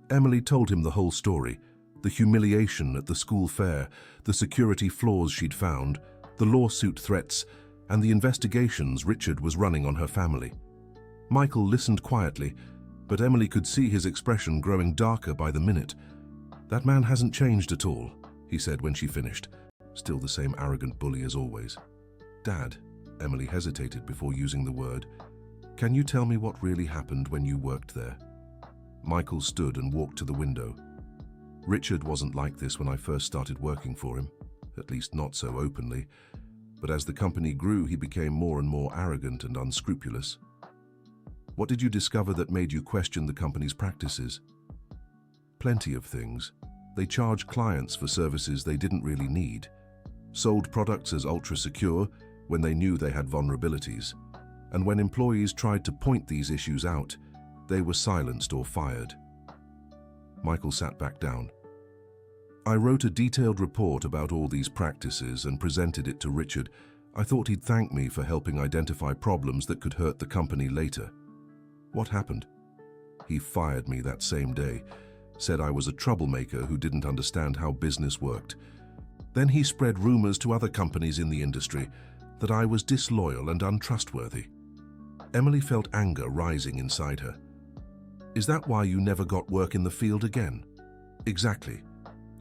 Emily told him the whole story, the humiliation at the school fair, the security flaws she'd found, the lawsuit threats, and the investigations Richard was running on her family. Michael listened quietly, but Emily could see his expression growing darker by the minute. That man hasn't changed at all, he said when she finished. Still the same arrogant bully as always. Dad, Emily hesitated before using the word. Can you tell me what really happened when you worked there? Michael stood and walked to the window. Richard wasn't like this when I first started working for him, at least not so openly, but as the company grew, he became more and more arrogant and unscrupulous. What did you discover that made you question the company's practices? Plenty of things. They charged clients for services they didn't really need, sold products as ultra-secure when they knew they had vulnerabilities, and when employees tried to point these issues out, they were silenced or fired. Michael sat back down. I wrote a detailed report about all these practices and presented it to Richard. I thought he'd thank me for helping identify problems that could hurt the company later. What happened? He fired me that same day, said I was a troublemaker who didn't understand how business worked. Then he spread rumors to other companies in the industry that I was disloyal and untrustworthy. Emily felt anger rising inside her. Is that why you never got work in the field again? Exactly.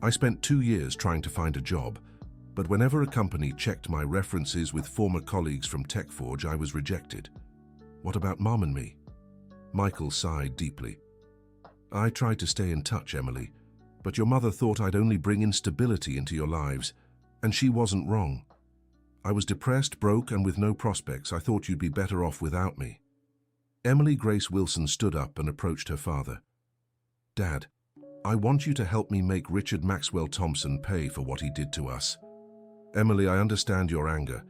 I spent 2 years trying to find a job, but whenever a company checked my references with former colleagues from TechForge, I was rejected. What about Mom and me? Michael sighed deeply. I tried to stay in touch, Emily, but your mother thought I'd only bring instability into your lives, and she wasn't wrong. I was depressed, broke, and with no prospects. I thought you'd be better off without me. Emily Grace Wilson stood up and approached her father. Dad, I want you to help me make Richard Maxwell Thompson pay for what he did to us. Emily, I understand your anger,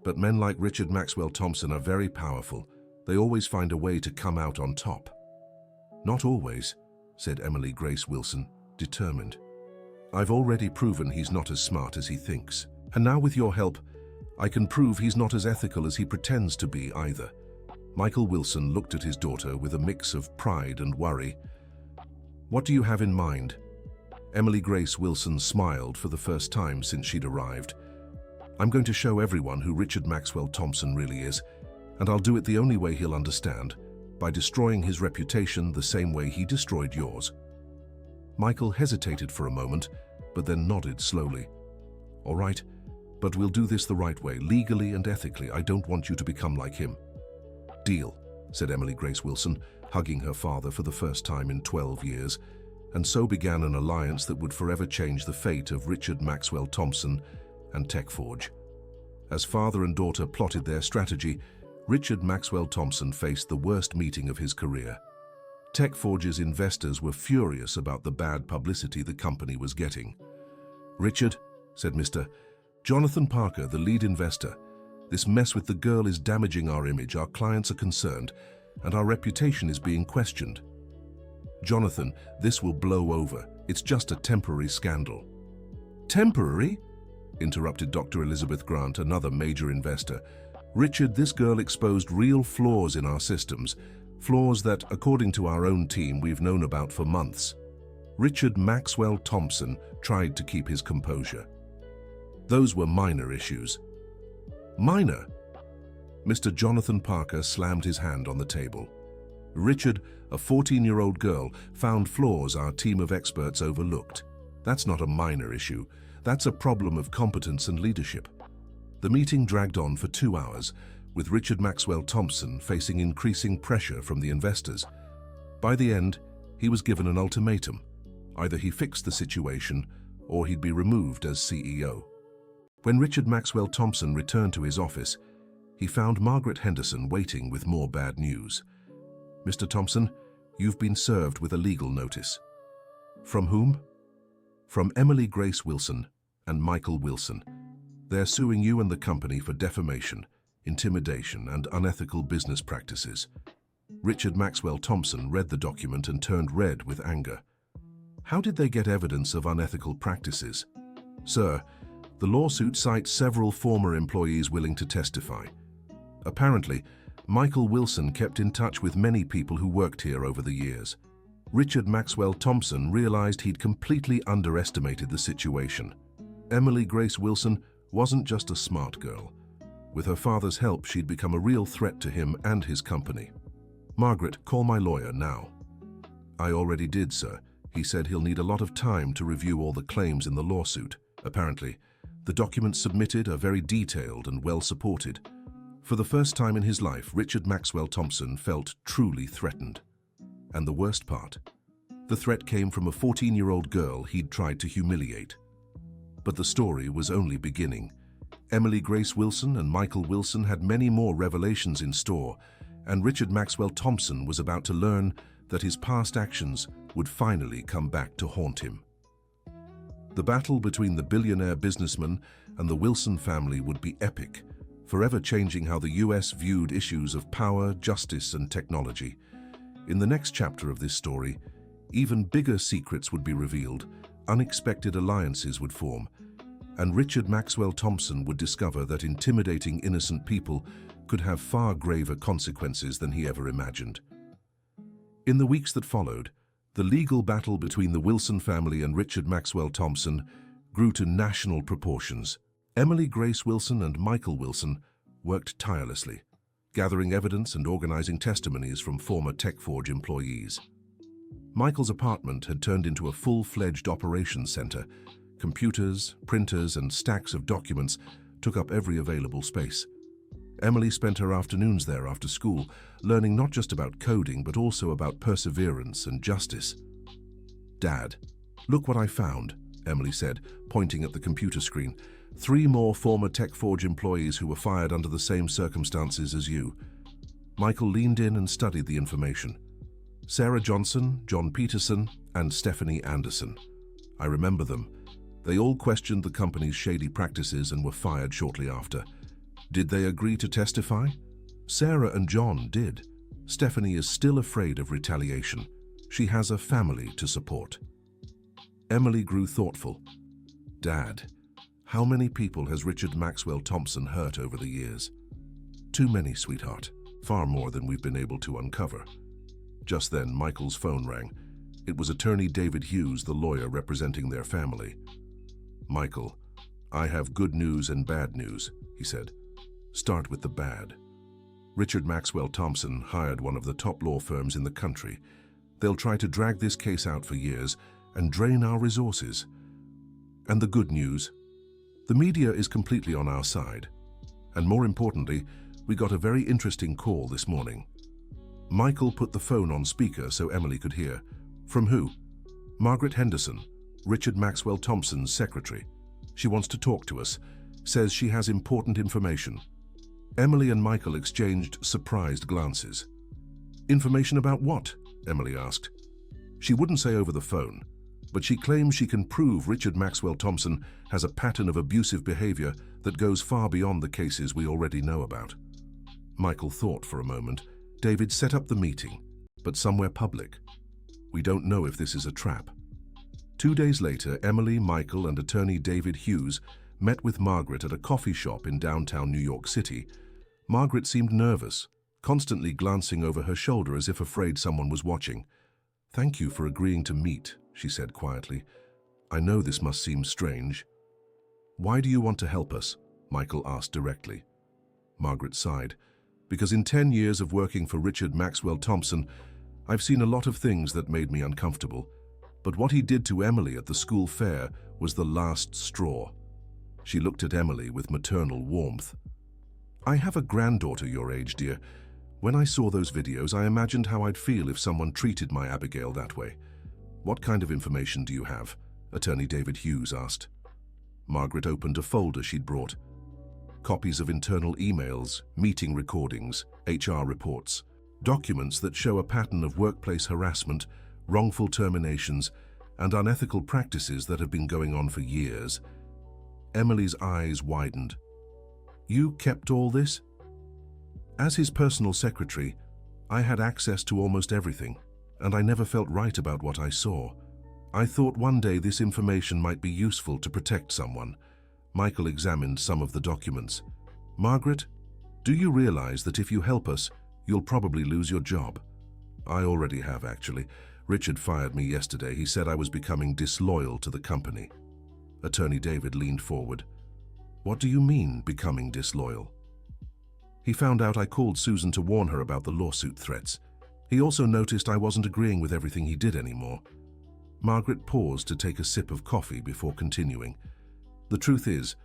but men like Richard Maxwell Thompson are very powerful. They always find a way to come out on top. Not always, said Emily Grace Wilson, determined. I've already proven he's not as smart as he thinks, and now with your help, I can prove he's not as ethical as he pretends to be either. Michael Wilson looked at his daughter with a mix of pride and worry. What do you have in mind? Emily Grace Wilson smiled for the first time since she'd arrived. I'm going to show everyone who Richard Maxwell Thompson really is, and I'll do it the only way he'll understand, by destroying his reputation the same way he destroyed yours. Michael hesitated for a moment, but then nodded slowly. All right, but we'll do this the right way, legally and ethically. I don't want you to become like him. Deal, said Emily Grace Wilson, hugging her father for the first time in 12 years, and so began an alliance that would forever change the fate of Richard Maxwell Thompson and TechForge. As father and daughter plotted their strategy, Richard Maxwell Thompson faced the worst meeting of his career. TechForge's investors were furious about the bad publicity the company was getting. Richard, said Mr. Jonathan Parker, the lead investor, this mess with the girl is damaging our image, our clients are concerned, and our reputation is being questioned. Jonathan, this will blow over. It's just a temporary scandal. Temporary? Interrupted Dr. Elizabeth Grant, another major investor. Richard, this girl exposed real flaws in our systems, flaws that, according to our own team, we've known about for months. Richard Maxwell Thompson tried to keep his composure. Those were minor issues. Minor? Mr. Jonathan Parker slammed his hand on the table. Richard, a 14-year-old girl, found flaws our team of experts overlooked. That's not a minor issue. That's a problem of competence and leadership. The meeting dragged on for 2 hours, with Richard Maxwell Thompson facing increasing pressure from the investors. By the end, he was given an ultimatum. Either he fixed the situation, or he'd be removed as CEO. When Richard Maxwell Thompson returned to his office, he found Margaret Henderson waiting with more bad news. "Mr. Thompson, you've been served with a legal notice." "From whom?" "From Emily Grace Wilson and Michael Wilson. They're suing you and the company for defamation, intimidation, and unethical business practices." Richard Maxwell Thompson read the document and turned red with anger. "How did they get evidence of unethical practices?" "Sir, the lawsuit cites several former employees willing to testify. Apparently, Michael Wilson kept in touch with many people who worked here over the years. Richard Maxwell Thompson realized he'd completely underestimated the situation. Emily Grace Wilson wasn't just a smart girl. With her father's help, she'd become a real threat to him and his company. Margaret, call my lawyer now." "I already did, sir. He said he'll need a lot of time to review all the claims in the lawsuit. Apparently, the documents submitted are very detailed and well supported." For the first time in his life, Richard Maxwell Thompson felt truly threatened. And the worst part, the threat came from a 14-year-old girl he'd tried to humiliate. But the story was only beginning. Emily Grace Wilson and Michael Wilson had many more revelations in store, and Richard Maxwell Thompson was about to learn that his past actions would finally come back to haunt him. The battle between the billionaire businessman and the Wilson family would be epic, forever changing how the US viewed issues of power, justice, and technology. In the next chapter of this story, even bigger secrets would be revealed, unexpected alliances would form, and Richard Maxwell Thompson would discover that intimidating innocent people could have far graver consequences than he ever imagined. In the weeks that followed, the legal battle between the Wilson family and Richard Maxwell Thompson grew to national proportions. Emily Grace Wilson and Michael Wilson worked tirelessly, gathering evidence and organizing testimonies from former TechForge employees. Michael's apartment had turned into a full-fledged operations center. Computers, printers, and stacks of documents took up every available space. Emily spent her afternoons there after school, learning not just about coding, but also about perseverance and justice. "Dad, look what I found," Emily said, pointing at the computer screen. 3 more former TechForge employees who were fired under the same circumstances as you." Michael leaned in and studied the information. "Sarah Johnson, John Peterson, and Stephanie Anderson. I remember them. They all questioned the company's shady practices and were fired shortly after. Did they agree to testify?" "Sarah and John did. Stephanie is still afraid of retaliation. She has a family to support." Emily grew thoughtful. "Dad, how many people has Richard Maxwell Thompson hurt over the years?" "Too many, sweetheart. Far more than we've been able to uncover." Just then, Michael's phone rang. It was attorney David Hughes, the lawyer representing their family. "Michael, I have good news and bad news," he said. "Start with the bad. Richard Maxwell Thompson hired one of the top law firms in the country. They'll try to drag this case out for years and drain our resources. And the good news? The media is completely on our side. And more importantly, we got a very interesting call this morning." Michael put the phone on speaker so Emily could hear. "From who?" "Margaret Henderson, Richard Maxwell Thompson's secretary. She wants to talk to us, says she has important information." Emily and Michael exchanged surprised glances. "Information about what?" Emily asked. She wouldn't say over the phone, but she claims she can prove Richard Maxwell Thompson has a pattern of abusive behavior that goes far beyond the cases we already know about. Michael thought for a moment. David set up the meeting, but somewhere public. We don't know if this is a trap. 2 days later, Emily, Michael, and attorney David Hughes met with Margaret at a coffee shop in downtown New York City. Margaret seemed nervous, constantly glancing over her shoulder as if afraid someone was watching. "Thank you for agreeing to meet," she said quietly. "I know this must seem strange." "Why do you want to help us?" Michael asked directly. Margaret sighed. "Because in 10 years of working for Richard Maxwell Thompson, I've seen a lot of things that made me uncomfortable. But what he did to Emily at the school fair was the last straw." She looked at Emily with maternal warmth. "I have a granddaughter your age, dear. When I saw those videos, I imagined how I'd feel if someone treated my Abigail that way." "What kind of information do you have?" attorney David Hughes asked. Margaret opened a folder she'd brought. copies of internal emails, meeting recordings, HR reports, documents that show a pattern of workplace harassment, wrongful terminations, and unethical practices that have been going on for years. Emily's eyes widened. You kept all this? As his personal secretary, I had access to almost everything, and I never felt right about what I saw. I thought one day this information might be useful to protect someone. Michael examined some of the documents. Margaret, do you realize that if you help us, you'll probably lose your job? I already have, actually. Richard fired me yesterday. He said I was becoming disloyal to the company. Attorney David leaned forward. What do you mean, becoming disloyal? He found out I called Susan to warn her about the lawsuit threats. He also noticed I wasn't agreeing with everything he did anymore. Margaret paused to take a sip of coffee before continuing. The truth is,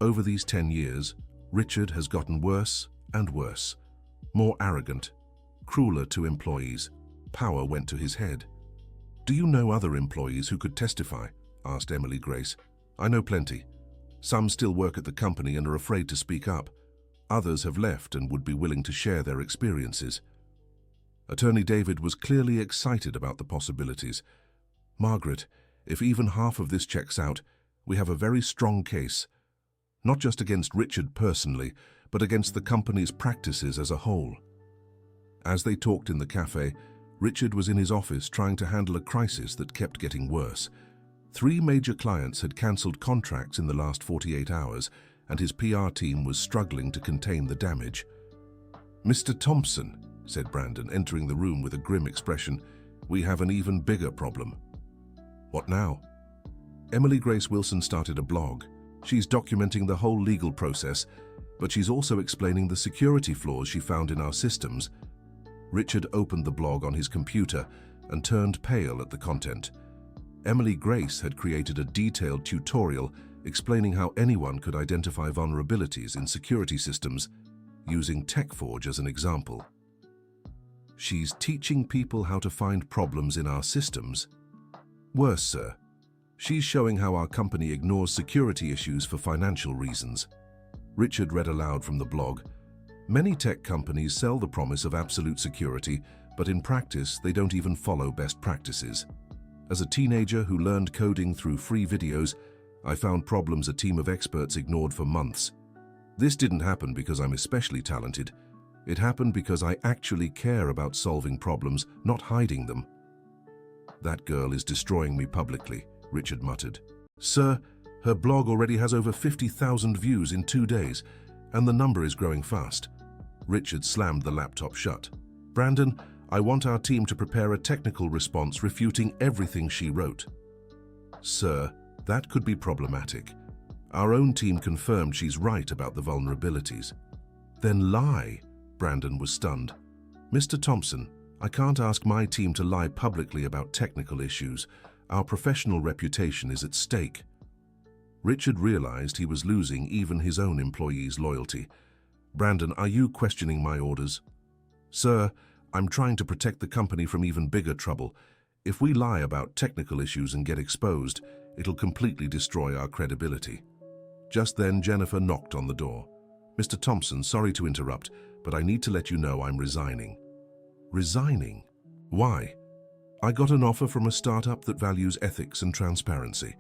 over these 10 years, Richard has gotten worse and worse. More arrogant, crueler to employees. Power went to his head. Do you know other employees who could testify? Asked Emily Grace. I know plenty. Some still work at the company and are afraid to speak up. Others have left and would be willing to share their experiences. Attorney David was clearly excited about the possibilities. Margaret, if even half of this checks out, we have a very strong case, not just against Richard personally, but against the company's practices as a whole. As they talked in the cafe, Richard was in his office trying to handle a crisis that kept getting worse. 3 major clients had cancelled contracts in the last 48 hours, and his PR team was struggling to contain the damage. Mr. Thompson, said Brandon, entering the room with a grim expression, we have an even bigger problem. What now? Emily Grace Wilson started a blog. She's documenting the whole legal process, but she's also explaining the security flaws she found in our systems. Richard opened the blog on his computer and turned pale at the content. Emily Grace had created a detailed tutorial explaining how anyone could identify vulnerabilities in security systems, using TechForge as an example. She's teaching people how to find problems in our systems? Worse, sir. She's showing how our company ignores security issues for financial reasons. Richard read aloud from the blog. Many tech companies sell the promise of absolute security, but in practice, they don't even follow best practices. As a teenager who learned coding through free videos, I found problems a team of experts ignored for months. This didn't happen because I'm especially talented. It happened because I actually care about solving problems, not hiding them. That girl is destroying me publicly, Richard muttered. Sir, her blog already has over 50,000 views in 2 days, and the number is growing fast. Richard slammed the laptop shut. Brandon, I want our team to prepare a technical response refuting everything she wrote. Sir, that could be problematic. Our own team confirmed she's right about the vulnerabilities. Then lie, Brandon was stunned. Mr. Thompson, I can't ask my team to lie publicly about technical issues. Our professional reputation is at stake. Richard realized he was losing even his own employees' loyalty. Brandon, are you questioning my orders? Sir, I'm trying to protect the company from even bigger trouble. If we lie about technical issues and get exposed, it'll completely destroy our credibility. Just then, Jennifer knocked on the door. Mr. Thompson, sorry to interrupt, but I need to let you know I'm resigning. Resigning? Why? I got an offer from a startup that values ethics and transparency.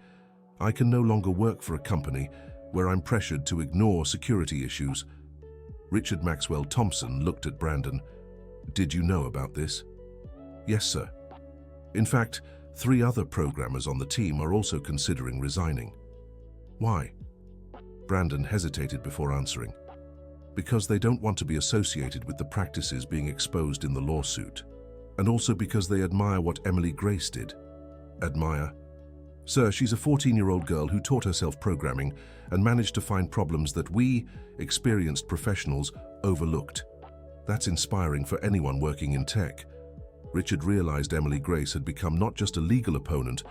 I can no longer work for a company where I'm pressured to ignore security issues. Richard Maxwell Thompson looked at Brandon. Did you know about this? Yes, sir. In fact, 3 other programmers on the team are also considering resigning. Why? Brandon hesitated before answering. Because they don't want to be associated with the practices being exposed in the lawsuit, and also because they admire what Emily Grace did. Admire? Sir, she's a 14-year-old girl who taught herself programming and managed to find problems that we, experienced professionals, overlooked. That's inspiring for anyone working in tech. Richard realized Emily Grace had become not just a legal opponent,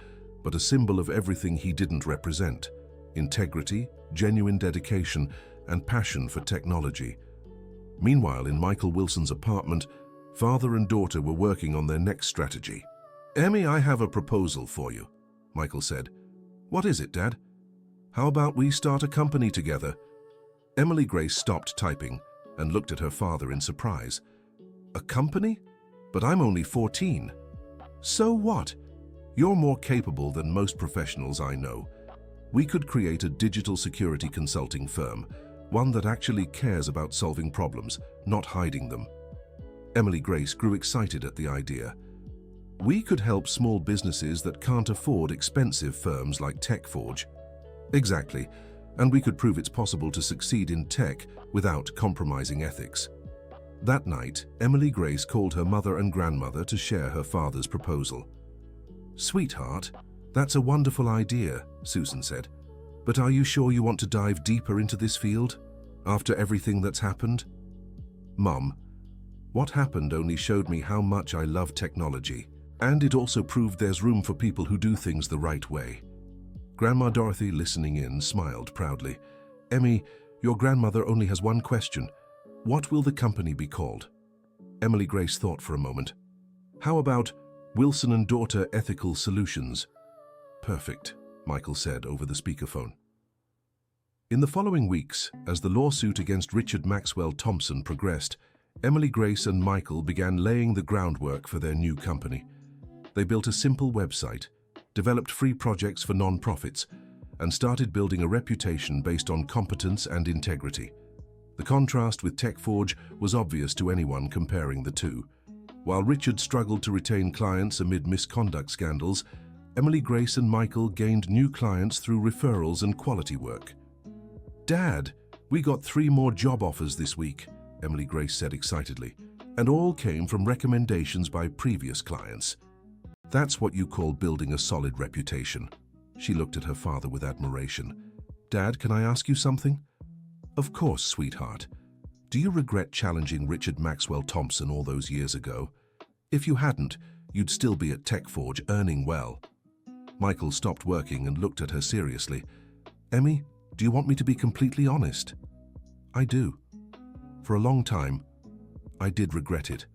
but a symbol of everything he didn't represent: integrity, genuine dedication, and passion for technology. Meanwhile, in Michael Wilson's apartment, father and daughter were working on their next strategy. Emmy, I have a proposal for you, Michael said. What is it, Dad? How about we start a company together? Emily Grace stopped typing and looked at her father in surprise. A company? But I'm only 14. So what? You're more capable than most professionals I know. We could create a digital security consulting firm, one that actually cares about solving problems, not hiding them. Emily Grace grew excited at the idea. We could help small businesses that can't afford expensive firms like TechForge. Exactly, and we could prove it's possible to succeed in tech without compromising ethics. That night, Emily Grace called her mother and grandmother to share her father's proposal. "Sweetheart, that's a wonderful idea," Susan said. "But are you sure you want to dive deeper into this field, after everything that's happened?" "Mom, what happened only showed me how much I love technology, and it also proved there's room for people who do things the right way." Grandma Dorothy, listening in, smiled proudly. "Emmy, your grandmother only has one question. What will the company be called?" Emily Grace thought for a moment. "How about Wilson and Daughter Ethical Solutions?" "Perfect," Michael said over the speakerphone. In the following weeks, as the lawsuit against Richard Maxwell Thompson progressed, Emily Grace and Michael began laying the groundwork for their new company. They built a simple website, developed free projects for non-profits, and started building a reputation based on competence and integrity. The contrast with TechForge was obvious to anyone comparing the two. While Richard struggled to retain clients amid misconduct scandals, Emily Grace and Michael gained new clients through referrals and quality work. "Dad, we got 3 more job offers this week," Emily Grace said excitedly, "and all came from recommendations by previous clients." "That's what you call building a solid reputation." She looked at her father with admiration. "Dad, can I ask you something?" "Of course, sweetheart. Do you regret challenging Richard Maxwell Thompson all those years ago? If you hadn't, you'd still be at TechForge earning well." Michael stopped working and looked at her seriously. "Emmy, do you want me to be completely honest?" "I do. For a long time, I did regret it.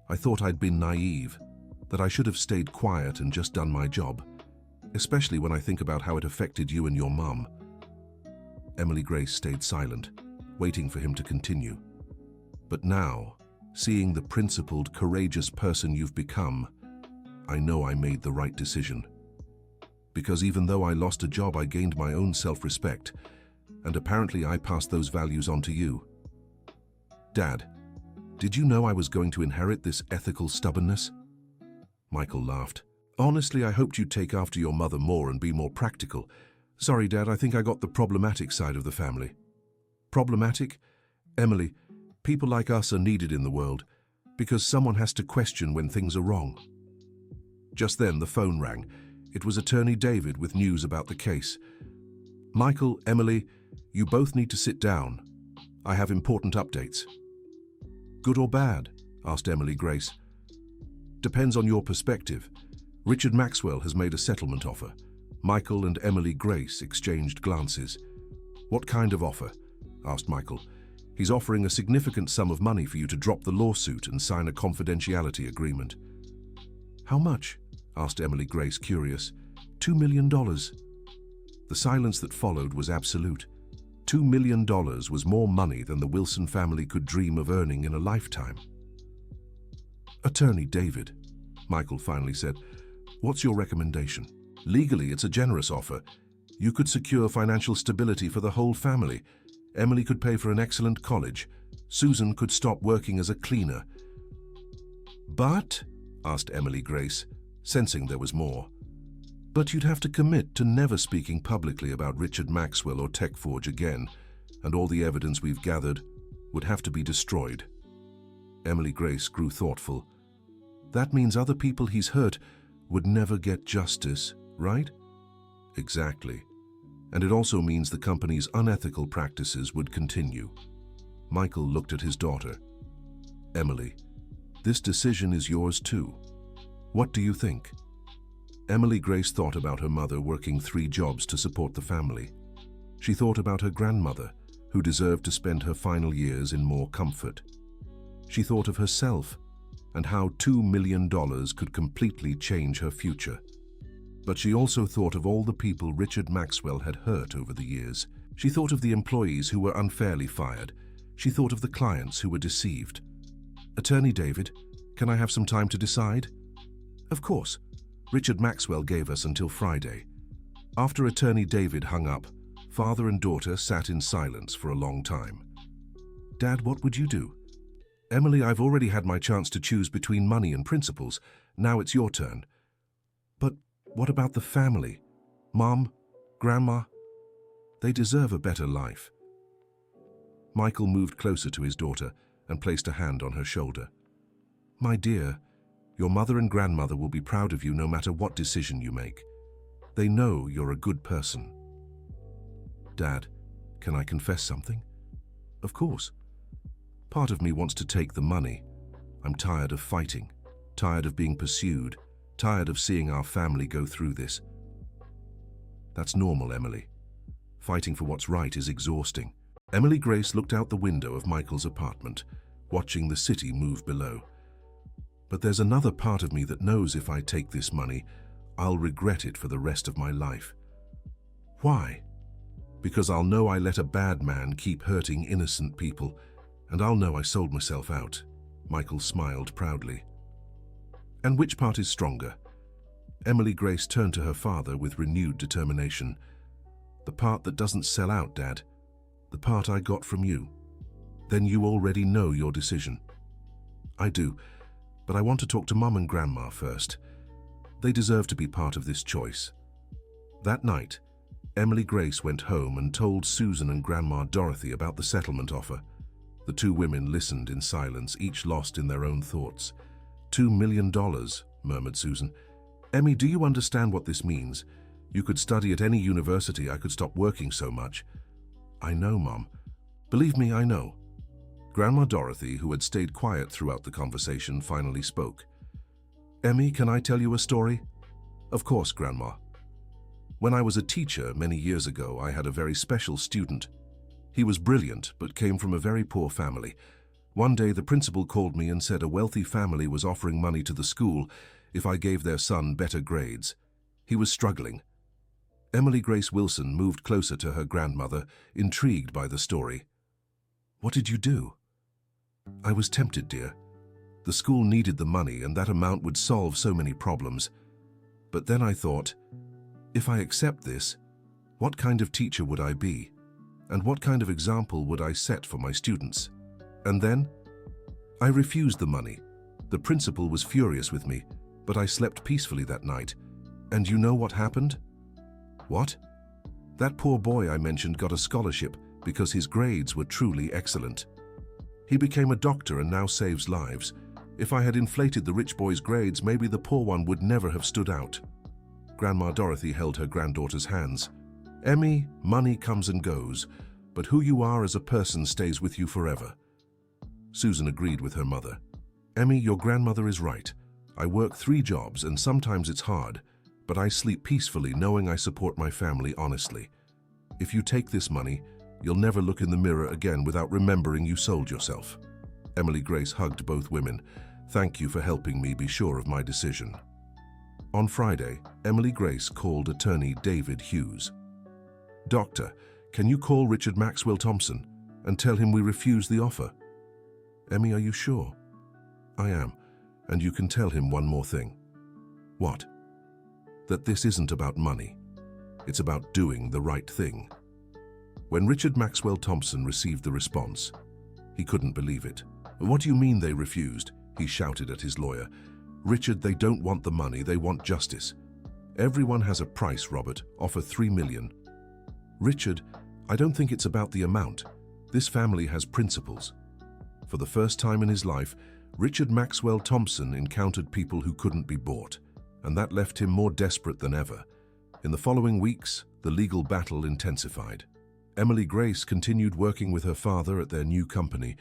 I thought I'd been naive, that I should have stayed quiet and just done my job, especially when I think about how it affected you and your mum." Emily Grace stayed silent, waiting for him to continue. "But now, seeing the principled, courageous person you've become, I know I made the right decision. Because even though I lost a job, I gained my own self-respect, and apparently I passed those values on to you. Dad, did you know I was going to inherit this ethical stubbornness?" Michael laughed. "Honestly, I hoped you'd take after your mother more and be more practical. Sorry, Dad, I think I got the problematic side of the family." "Problematic? Emily, people like us are needed in the world, because someone has to question when things are wrong." Just then the phone rang. It was Attorney David with news about the case. "Michael, Emily, you both need to sit down. I have important updates." "Good or bad?" asked Emily Grace. "Depends on your perspective. Richard Maxwell has made a settlement offer." Michael and Emily Grace exchanged glances. "What kind of offer?" asked Michael. "He's offering a significant sum of money for you to drop the lawsuit and sign a confidentiality agreement." "How much?" asked Emily Grace, curious. $2 million. The silence that followed was absolute. $2 million was more money than the Wilson family could dream of earning in a lifetime. "Attorney David," Michael finally said, "what's your recommendation? Legally, it's a generous offer. You could secure financial stability for the whole family. Emily could pay for an excellent college. Susan could stop working as a cleaner." "But," asked Emily Grace, sensing there was more. "But you'd have to commit to never speaking publicly about Richard Maxwell or TechForge again, and all the evidence we've gathered would have to be destroyed." Emily Grace grew thoughtful. "That means other people he's hurt would never get justice, right?" "Exactly. And it also means the company's unethical practices would continue." Michael looked at his daughter. "Emily, this decision is yours too. What do you think?" Emily Grace thought about her mother working 3 jobs to support the family. She thought about her grandmother, who deserved to spend her final years in more comfort. She thought of herself and how $2 million could completely change her future. But she also thought of all the people Richard Maxwell had hurt over the years. She thought of the employees who were unfairly fired. She thought of the clients who were deceived. "Attorney David, can I have some time to decide?" "Of course." Richard Maxwell gave us until Friday. After Attorney David hung up, father and daughter sat in silence for a long time. "Dad, what would you do?" "Emily, I've already had my chance to choose between money and principles. Now it's your turn." "But what about the family? Mom, Grandma? They deserve a better life." Michael moved closer to his daughter and placed a hand on her shoulder. "My dear, your mother and grandmother will be proud of you no matter what decision you make. They know you're a good person." "Dad, can I confess something?" "Of course." "Part of me wants to take the money. I'm tired of fighting, tired of being pursued, tired of seeing our family go through this." "That's normal, Emily. Fighting for what's right is exhausting." Emily Grace looked out the window of Michael's apartment, watching the city move below. "But there's another part of me that knows if I take this money, I'll regret it for the rest of my life." "Why?" "Because I'll know I let a bad man keep hurting innocent people, and I'll know I sold myself out." Michael smiled proudly. "And which part is stronger?" Emily Grace turned to her father with renewed determination. "The part that doesn't sell out, Dad. The part I got from you." "Then you already know your decision." "I do, but I want to talk to Mum and Grandma first. They deserve to be part of this choice." That night, Emily Grace went home and told Susan and Grandma Dorothy about the settlement offer. The two women listened in silence, each lost in their own thoughts. $2 million, murmured Susan. "Emmy, do you understand what this means? You could study at any university. I could stop working so much." "I know, Mom. Believe me, I know." Grandma Dorothy, who had stayed quiet throughout the conversation, finally spoke. "Emmy, can I tell you a story?" "Of course, Grandma." "When I was a teacher many years ago, I had a very special student. He was brilliant, but came from a very poor family. One day the principal called me and said a wealthy family was offering money to the school if I gave their son better grades. He was struggling. Emily Grace Wilson moved closer to her grandmother, intrigued by the story. "What did you do?" "I was tempted, dear. The school needed the money, and that amount would solve so many problems. But then I thought, if I accept this, what kind of teacher would I be? And what kind of example would I set for my students? And then I refused the money. The principal was furious with me, but I slept peacefully that night. And you know what happened?" "What?" "That poor boy I mentioned got a scholarship because his grades were truly excellent. He became a doctor and now saves lives. If I had inflated the rich boy's grades, maybe the poor one would never have stood out." Grandma Dorothy held her granddaughter's hands. "Emmy, money comes and goes, but who you are as a person stays with you forever." Susan agreed with her mother. "Emmy, your grandmother is right. I work 3 jobs and sometimes it's hard, but I sleep peacefully knowing I support my family honestly. If you take this money, you'll never look in the mirror again without remembering you sold yourself." Emily Grace hugged both women. "Thank you for helping me be sure of my decision." On Friday, Emily Grace called attorney David Hughes. "Doctor, can you call Richard Maxwell Thompson and tell him we refuse the offer?" "Emmy, are you sure?" "I am, and you can tell him one more thing." "What?" "That this isn't about money. It's about doing the right thing." When Richard Maxwell Thompson received the response, he couldn't believe it. "What do you mean they refused?" he shouted at his lawyer. "Richard, they don't want the money, they want justice. Everyone has a price, Robert. Offer $3 million. "Richard, I don't think it's about the amount. This family has principles." For the first time in his life, Richard Maxwell Thompson encountered people who couldn't be bought, and that left him more desperate than ever. In the following weeks, the legal battle intensified. Emily Grace continued working with her father at their new company,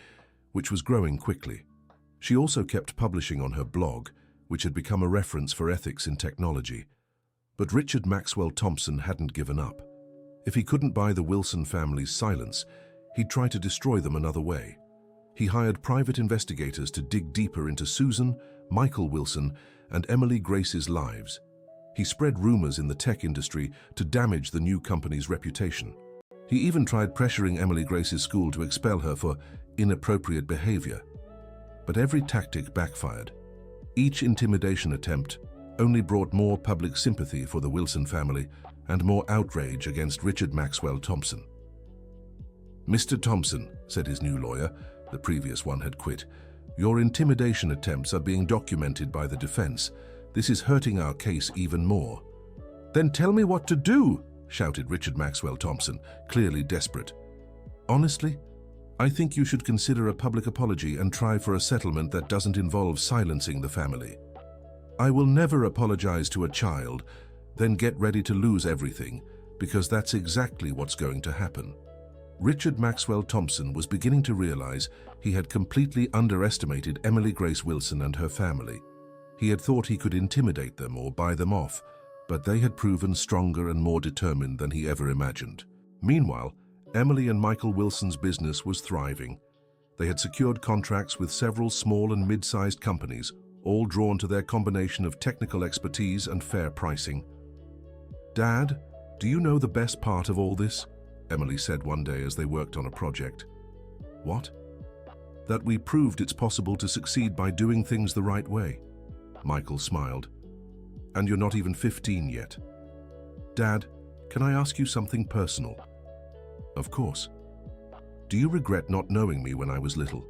which was growing quickly. She also kept publishing on her blog, which had become a reference for ethics in technology. But Richard Maxwell Thompson hadn't given up. If he couldn't buy the Wilson family's silence, he'd try to destroy them another way. He hired private investigators to dig deeper into Susan, Michael Wilson, and Emily Grace's lives. He spread rumors in the tech industry to damage the new company's reputation. He even tried pressuring Emily Grace's school to expel her for inappropriate behavior. But every tactic backfired. Each intimidation attempt only brought more public sympathy for the Wilson family and more outrage against Richard Maxwell Thompson. "Mr. Thompson," said his new lawyer, the previous one had quit, "your intimidation attempts are being documented by the defense. This is hurting our case even more." "Then tell me what to do," shouted Richard Maxwell Thompson, clearly desperate. "Honestly, I think you should consider a public apology and try for a settlement that doesn't involve silencing the family. I will never apologize to a child, then get ready to lose everything, because that's exactly what's going to happen." Richard Maxwell Thompson was beginning to realize he had completely underestimated Emily Grace Wilson and her family. He had thought he could intimidate them or buy them off, but they had proven stronger and more determined than he ever imagined. Meanwhile, Emily and Michael Wilson's business was thriving. They had secured contracts with several small and mid-sized companies, all drawn to their combination of technical expertise and fair pricing. "Dad, do you know the best part of all this?" Emily said one day as they worked on a project. "What?" "That we proved it's possible to succeed by doing things the right way." Michael smiled. "And you're not even 15 yet." "Dad, can I ask you something personal?" "Of course." "Do you regret not knowing me when I was little?"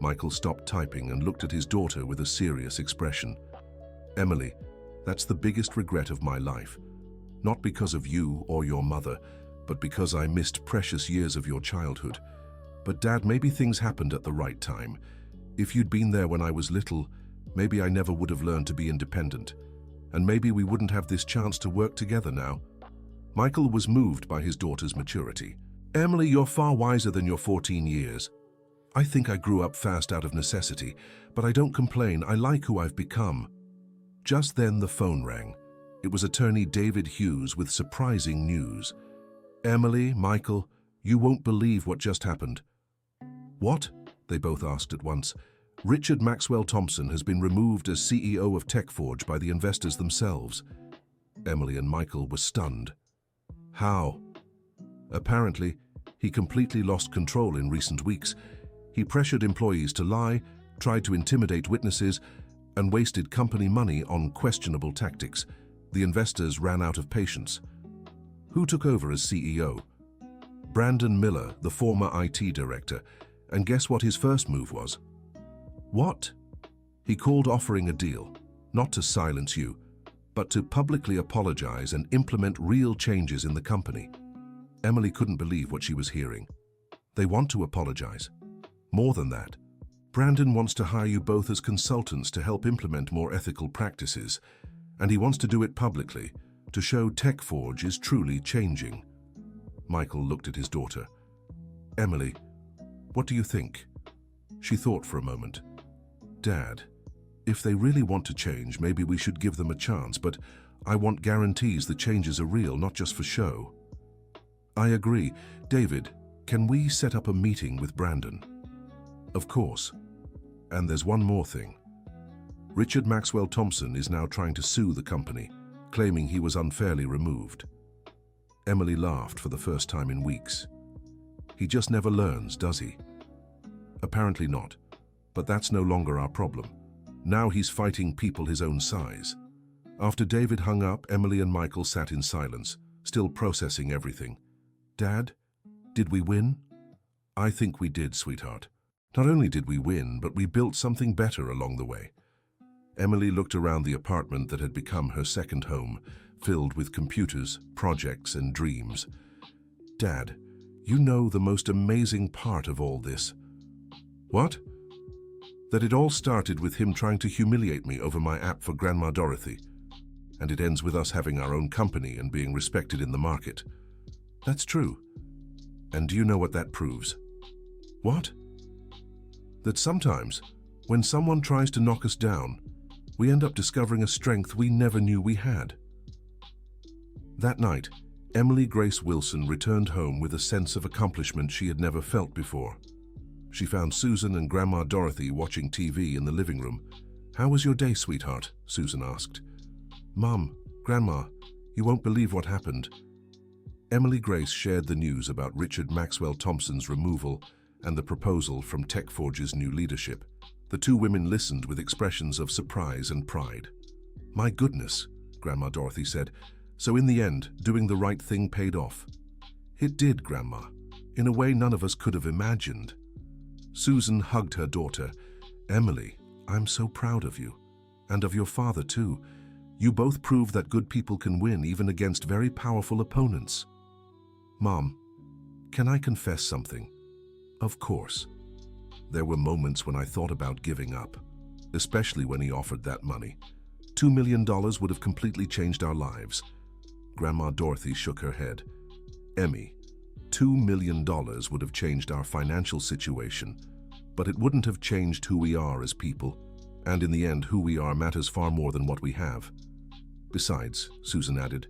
Michael stopped typing and looked at his daughter with a serious expression. "Emily, that's the biggest regret of my life. Not because of you or your mother, but because I missed precious years of your childhood. But Dad, maybe things happened at the right time. If you'd been there when I was little, maybe I never would have learned to be independent. And maybe we wouldn't have this chance to work together now." Michael was moved by his daughter's maturity. "Emily, you're far wiser than your 14 years. I think I grew up fast out of necessity, but I don't complain. I like who I've become." Just then the phone rang. It was attorney David Hughes with surprising news. "Emily, Michael, you won't believe what just happened." "What?" they both asked at once. "Richard Maxwell Thompson has been removed as CEO of TechForge by the investors themselves." Emily and Michael were stunned. "How?" "Apparently, he completely lost control in recent weeks. He pressured employees to lie, tried to intimidate witnesses, and wasted company money on questionable tactics. The investors ran out of patience." "Who took over as CEO?" "Brandon Miller, the former IT director. And guess what his first move was?" "What?" "He called offering a deal, not to silence you, but to publicly apologize and implement real changes in the company." Emily couldn't believe what she was hearing. "They want to apologize. More than that, Brandon wants to hire you both as consultants to help implement more ethical practices, and he wants to do it publicly, to show TechForge is truly changing." Michael looked at his daughter. "Emily, what do you think?" She thought for a moment. "Dad, if they really want to change, maybe we should give them a chance, but I want guarantees the changes are real, not just for show." "I agree. David, can we set up a meeting with Brandon?" "Of course. And there's one more thing. Richard Maxwell Thompson is now trying to sue the company, claiming he was unfairly removed." Emily laughed for the first time in weeks. "He just never learns, does he?" "Apparently not. But that's no longer our problem. Now he's fighting people his own size." After David hung up, Emily and Michael sat in silence, still processing everything. "Dad, did we win?" "I think we did, sweetheart. Not only did we win, but we built something better along the way." Emily looked around the apartment that had become her second home, filled with computers, projects, and dreams. "Dad, you know the most amazing part of all this." "What?" "That it all started with him trying to humiliate me over my app for Grandma Dorothy. And it ends with us having our own company and being respected in the market." "That's true. And do you know what that proves?" "What?" "That sometimes, when someone tries to knock us down, we end up discovering a strength we never knew we had." That night, Emily Grace Wilson returned home with a sense of accomplishment she had never felt before. She found Susan and Grandma Dorothy watching TV in the living room. "How was your day, sweetheart?" Susan asked. "Mom, Grandma, you won't believe what happened." Emily Grace shared the news about Richard Maxwell Thompson's removal and the proposal from TechForge's new leadership. The two women listened with expressions of surprise and pride. "My goodness," Grandma Dorothy said. "So in the end, doing the right thing paid off." "It did, Grandma, in a way none of us could have imagined." Susan hugged her daughter. "Emily, I'm so proud of you. And of your father, too. You both prove that good people can win even against very powerful opponents." "Mom, can I confess something?" "Of course." "There were moments when I thought about giving up, especially when he offered that money. $2 million would have completely changed our lives." Grandma Dorothy shook her head. "Emmy, $2 million would have changed our financial situation, but it wouldn't have changed who we are as people. And in the end, who we are matters far more than what we have. Besides," Susan added,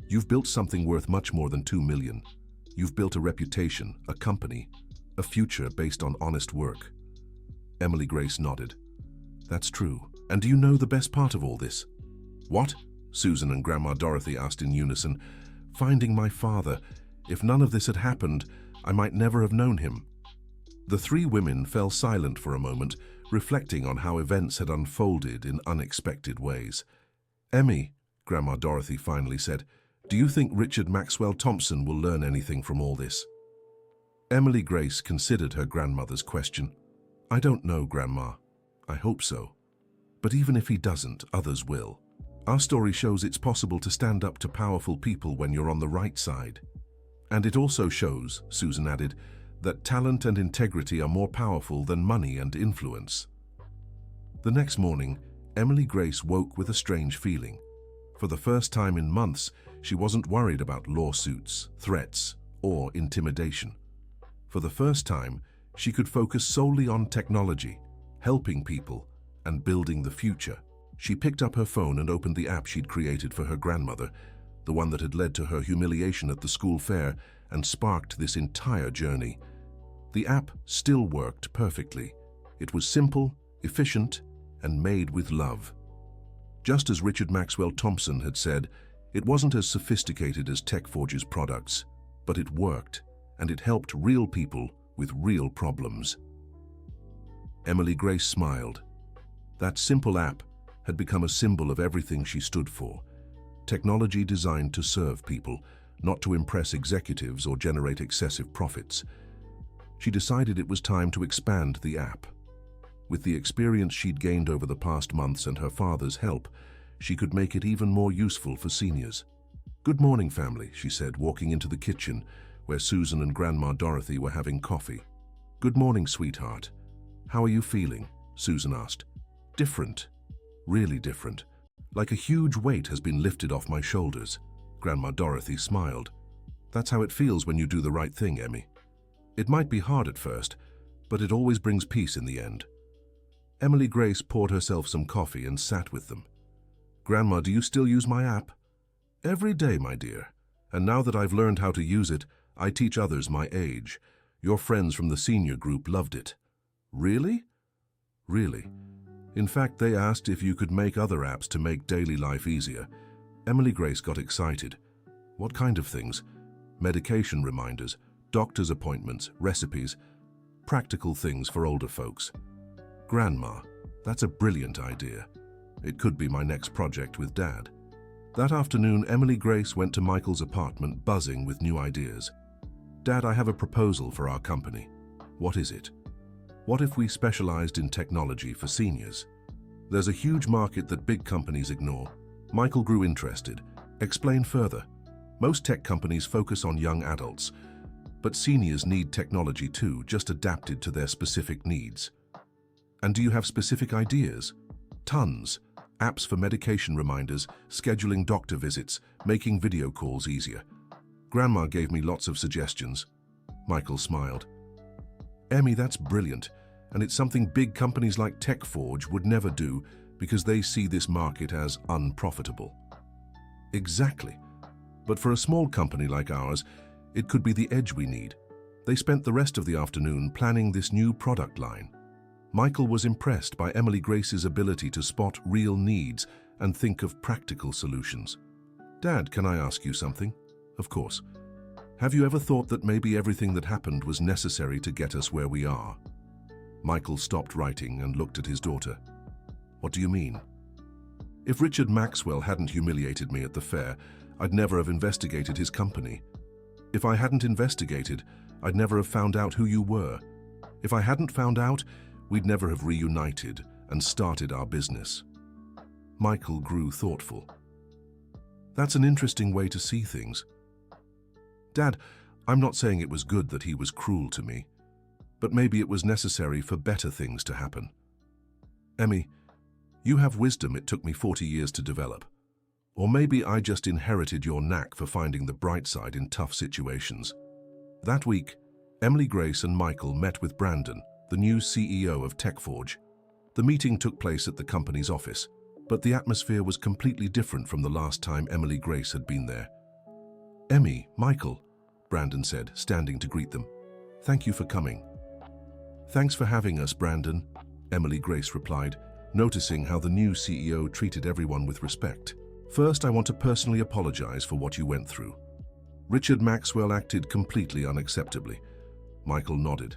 "you've built something worth much more than $2 million. You've built a reputation, a company, a future based on honest work." Emily Grace nodded. "That's true. And do you know the best part of all this?" "What?" Susan and Grandma Dorothy asked in unison. "Finding my father. If none of this had happened, I might never have known him." The three women fell silent for a moment, reflecting on how events had unfolded in unexpected ways. "Emmy," Grandma Dorothy finally said, "do you think Richard Maxwell Thompson will learn anything from all this?" Emily Grace considered her grandmother's question. "I don't know, Grandma. I hope so. But even if he doesn't, others will. Our story shows it's possible to stand up to powerful people when you're on the right side. And it also shows," Susan added, "that talent and integrity are more powerful than money and influence." The next morning, Emily Grace woke with a strange feeling. For the first time in months, she wasn't worried about lawsuits, threats, or intimidation. For the first time, she could focus solely on technology, helping people, and building the future. She picked up her phone and opened the app she'd created for her grandmother, the one that had led to her humiliation at the school fair and sparked this entire journey. The app still worked perfectly. It was simple, efficient, and made with love. Just as Richard Maxwell Thompson had said, it wasn't as sophisticated as TechForge's products, but it worked, and it helped real people with real problems. Emily Grace smiled. That simple app had become a symbol of everything she stood for. Technology designed to serve people, not to impress executives or generate excessive profits. She decided it was time to expand the app. With the experience she'd gained over the past months and her father's help, she could make it even more useful for seniors. "Good morning, family," she said, walking into the kitchen where Susan and Grandma Dorothy were having coffee. "Good morning, sweetheart. How are you feeling?" Susan asked. "Different. Really different. Like a huge weight has been lifted off my shoulders." Grandma Dorothy smiled. "That's how it feels when you do the right thing, Emmy. It might be hard at first, but it always brings peace in the end." Emily Grace poured herself some coffee and sat with them. "Grandma, do you still use my app?" "Every day, my dear. And now that I've learned how to use it, I teach others my age. Your friends from the senior group loved it." "Really?" "Really. In fact, they asked if you could make other apps to make daily life easier." Emily Grace got excited. "What kind of things?" "Medication reminders, doctor's appointments, recipes, practical things for older folks." "Grandma, that's a brilliant idea. It could be my next project with Dad." That afternoon, Emily Grace went to Michael's apartment buzzing with new ideas. "Dad, I have a proposal for our company." "What is it?" "What if we specialized in technology for seniors? There's a huge market that big companies ignore." Michael grew interested. "Explain further." "Most tech companies focus on young adults, but seniors need technology too, just adapted to their specific needs." "And do you have specific ideas?" "Tons. Apps for medication reminders, scheduling doctor visits, making video calls easier." Grandma gave me lots of suggestions. Michael smiled. "Emmy, that's brilliant, and it's something big companies like TechForge would never do because they see this market as unprofitable." "Exactly. But for a small company like ours, it could be the edge we need." They spent the rest of the afternoon planning this new product line. Michael was impressed by Emily Grace's ability to spot real needs and think of practical solutions. "Dad, can I ask you something?" "Of course." Have you ever thought that maybe everything that happened was necessary to get us where we are? Michael stopped writing and looked at his daughter. What do you mean? If Richard Maxwell hadn't humiliated me at the fair, I'd never have investigated his company. If I hadn't investigated, I'd never have found out who you were. If I hadn't found out, we'd never have reunited and started our business. Michael grew thoughtful. That's an interesting way to see things. Dad, I'm not saying it was good that he was cruel to me, but maybe it was necessary for better things to happen. Emmy, you have wisdom it took me 40 years to develop. Or maybe I just inherited your knack for finding the bright side in tough situations. That week, Emily, Grace, and Michael met with Brandon, the new CEO of TechForge. The meeting took place at the company's office, but the atmosphere was completely different from the last time Emily Grace had been there. Emmy, Michael, Brandon said, standing to greet them. Thank you for coming. Thanks for having us, Brandon, Emily Grace replied, noticing how the new CEO treated everyone with respect. First, I want to personally apologize for what you went through. Richard Maxwell acted completely unacceptably. Michael nodded.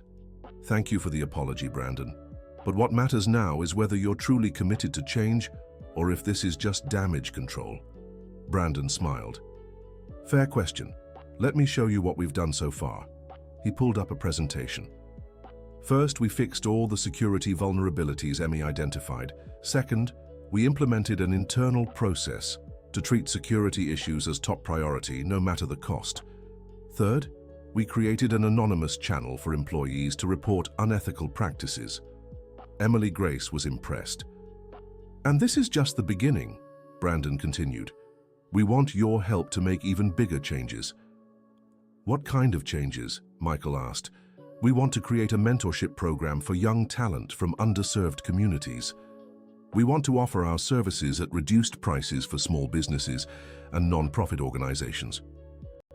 Thank you for the apology, Brandon. But what matters now is whether you're truly committed to change or if this is just damage control. Brandon smiled. Fair question. Let me show you what we've done so far. He pulled up a presentation. First, we fixed all the security vulnerabilities Emmy identified. Second, we implemented an internal process to treat security issues as top priority, no matter the cost. Third, we created an anonymous channel for employees to report unethical practices. Emily Grace was impressed. And this is just the beginning, Brandon continued. We want your help to make even bigger changes. What kind of changes? Michael asked. We want to create a mentorship program for young talent from underserved communities. We want to offer our services at reduced prices for small businesses and non-profit organizations.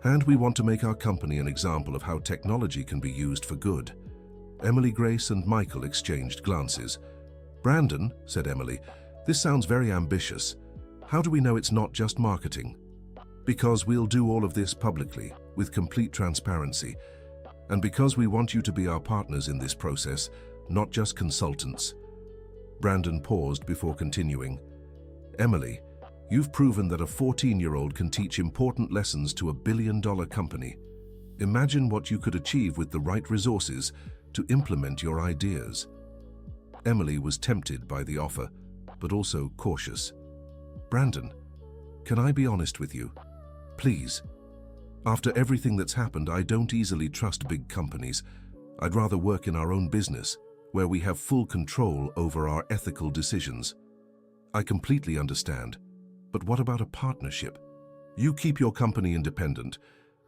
And we want to make our company an example of how technology can be used for good. Emily Grace and Michael exchanged glances. Brandon, said Emily, this sounds very ambitious. How do we know it's not just marketing? Because we'll do all of this publicly, with complete transparency. And because we want you to be our partners in this process, not just consultants. Brandon paused before continuing. Emily, you've proven that a 14-year-old can teach important lessons to a billion-dollar company. Imagine what you could achieve with the right resources to implement your ideas. Emily was tempted by the offer, but also cautious. Brandon, can I be honest with you? Please. After everything that's happened, I don't easily trust big companies. I'd rather work in our own business, where we have full control over our ethical decisions. I completely understand. But what about a partnership? You keep your company independent,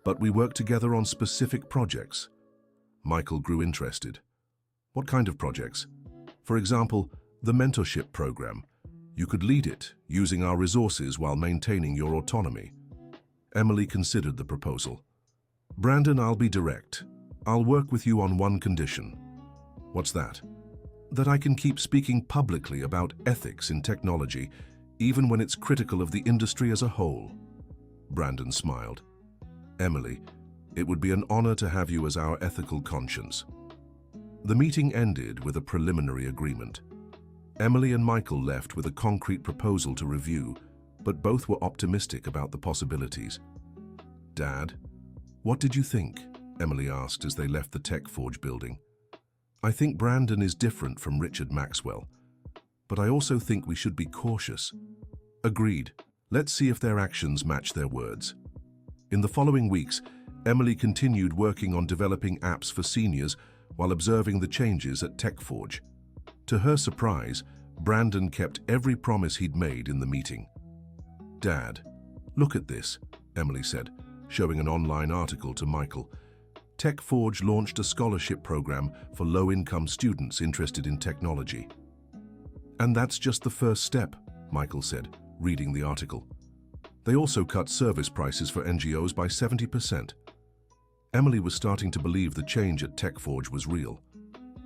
but we work together on specific projects. Michael grew interested. What kind of projects? For example, the mentorship program. You could lead it, using our resources while maintaining your autonomy. Emily considered the proposal. Brandon, I'll be direct. I'll work with you on one condition. What's that? That I can keep speaking publicly about ethics in technology, even when it's critical of the industry as a whole. Brandon smiled. Emily, it would be an honor to have you as our ethical conscience. The meeting ended with a preliminary agreement. Emily and Michael left with a concrete proposal to review, but both were optimistic about the possibilities. Dad, what did you think? Emily asked as they left the TechForge building. I think Brandon is different from Richard Maxwell, but I also think we should be cautious. Agreed. Let's see if their actions match their words. In the following weeks, Emily continued working on developing apps for seniors while observing the changes at TechForge. To her surprise, Brandon kept every promise he'd made in the meeting. Dad, look at this, Emily said, showing an online article to Michael. TechForge launched a scholarship program for low-income students interested in technology. And that's just the first step, Michael said, reading the article. They also cut service prices for NGOs by 70%. Emily was starting to believe the change at TechForge was real.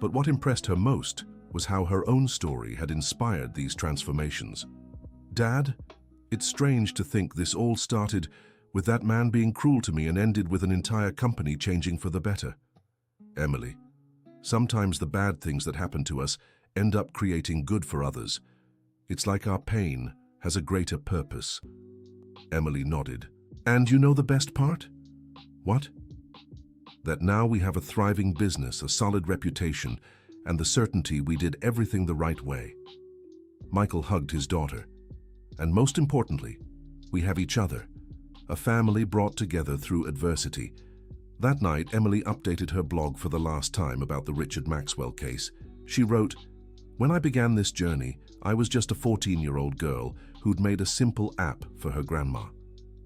But what impressed her most was how her own story had inspired these transformations. Dad, it's strange to think this all started with that man being cruel to me and ended with an entire company changing for the better. Emily, sometimes the bad things that happen to us end up creating good for others. It's like our pain has a greater purpose. Emily nodded. And you know the best part? What? That now we have a thriving business, a solid reputation, and the certainty we did everything the right way. Michael hugged his daughter. And most importantly, we have each other, a family brought together through adversity. That night, Emily updated her blog for the last time about the Richard Maxwell case. She wrote, "When I began this journey, I was just a 14-year-old girl who'd made a simple app for her grandma.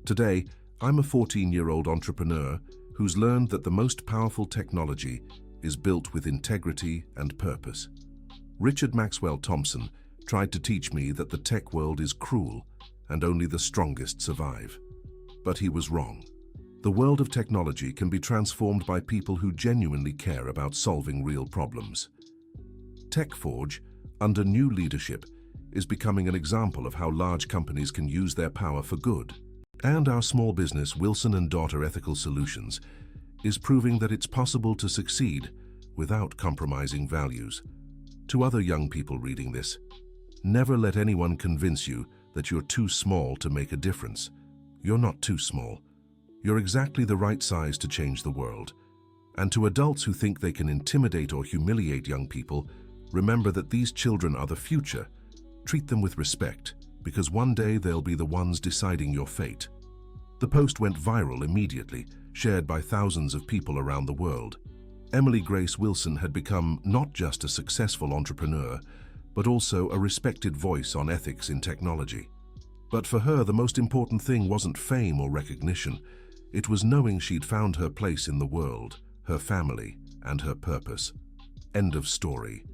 Today, I'm a 14-year-old entrepreneur who's learned that the most powerful technology is built with integrity and purpose." Richard Maxwell Thompson tried to teach me that the tech world is cruel and only the strongest survive. But he was wrong. The world of technology can be transformed by people who genuinely care about solving real problems. TechForge, under new leadership, is becoming an example of how large companies can use their power for good. And our small business, Wilson and Daughter Ethical Solutions, is proving that it's possible to succeed without compromising values. To other young people reading this, never let anyone convince you that you're too small to make a difference. You're not too small. You're exactly the right size to change the world. And to adults who think they can intimidate or humiliate young people, remember that these children are the future. Treat them with respect, because one day they'll be the ones deciding your fate. The post went viral immediately, shared by thousands of people around the world. Emily Grace Wilson had become not just a successful entrepreneur, but also a respected voice on ethics in technology. But for her, the most important thing wasn't fame or recognition. It was knowing she'd found her place in the world, her family, and her purpose. End of story.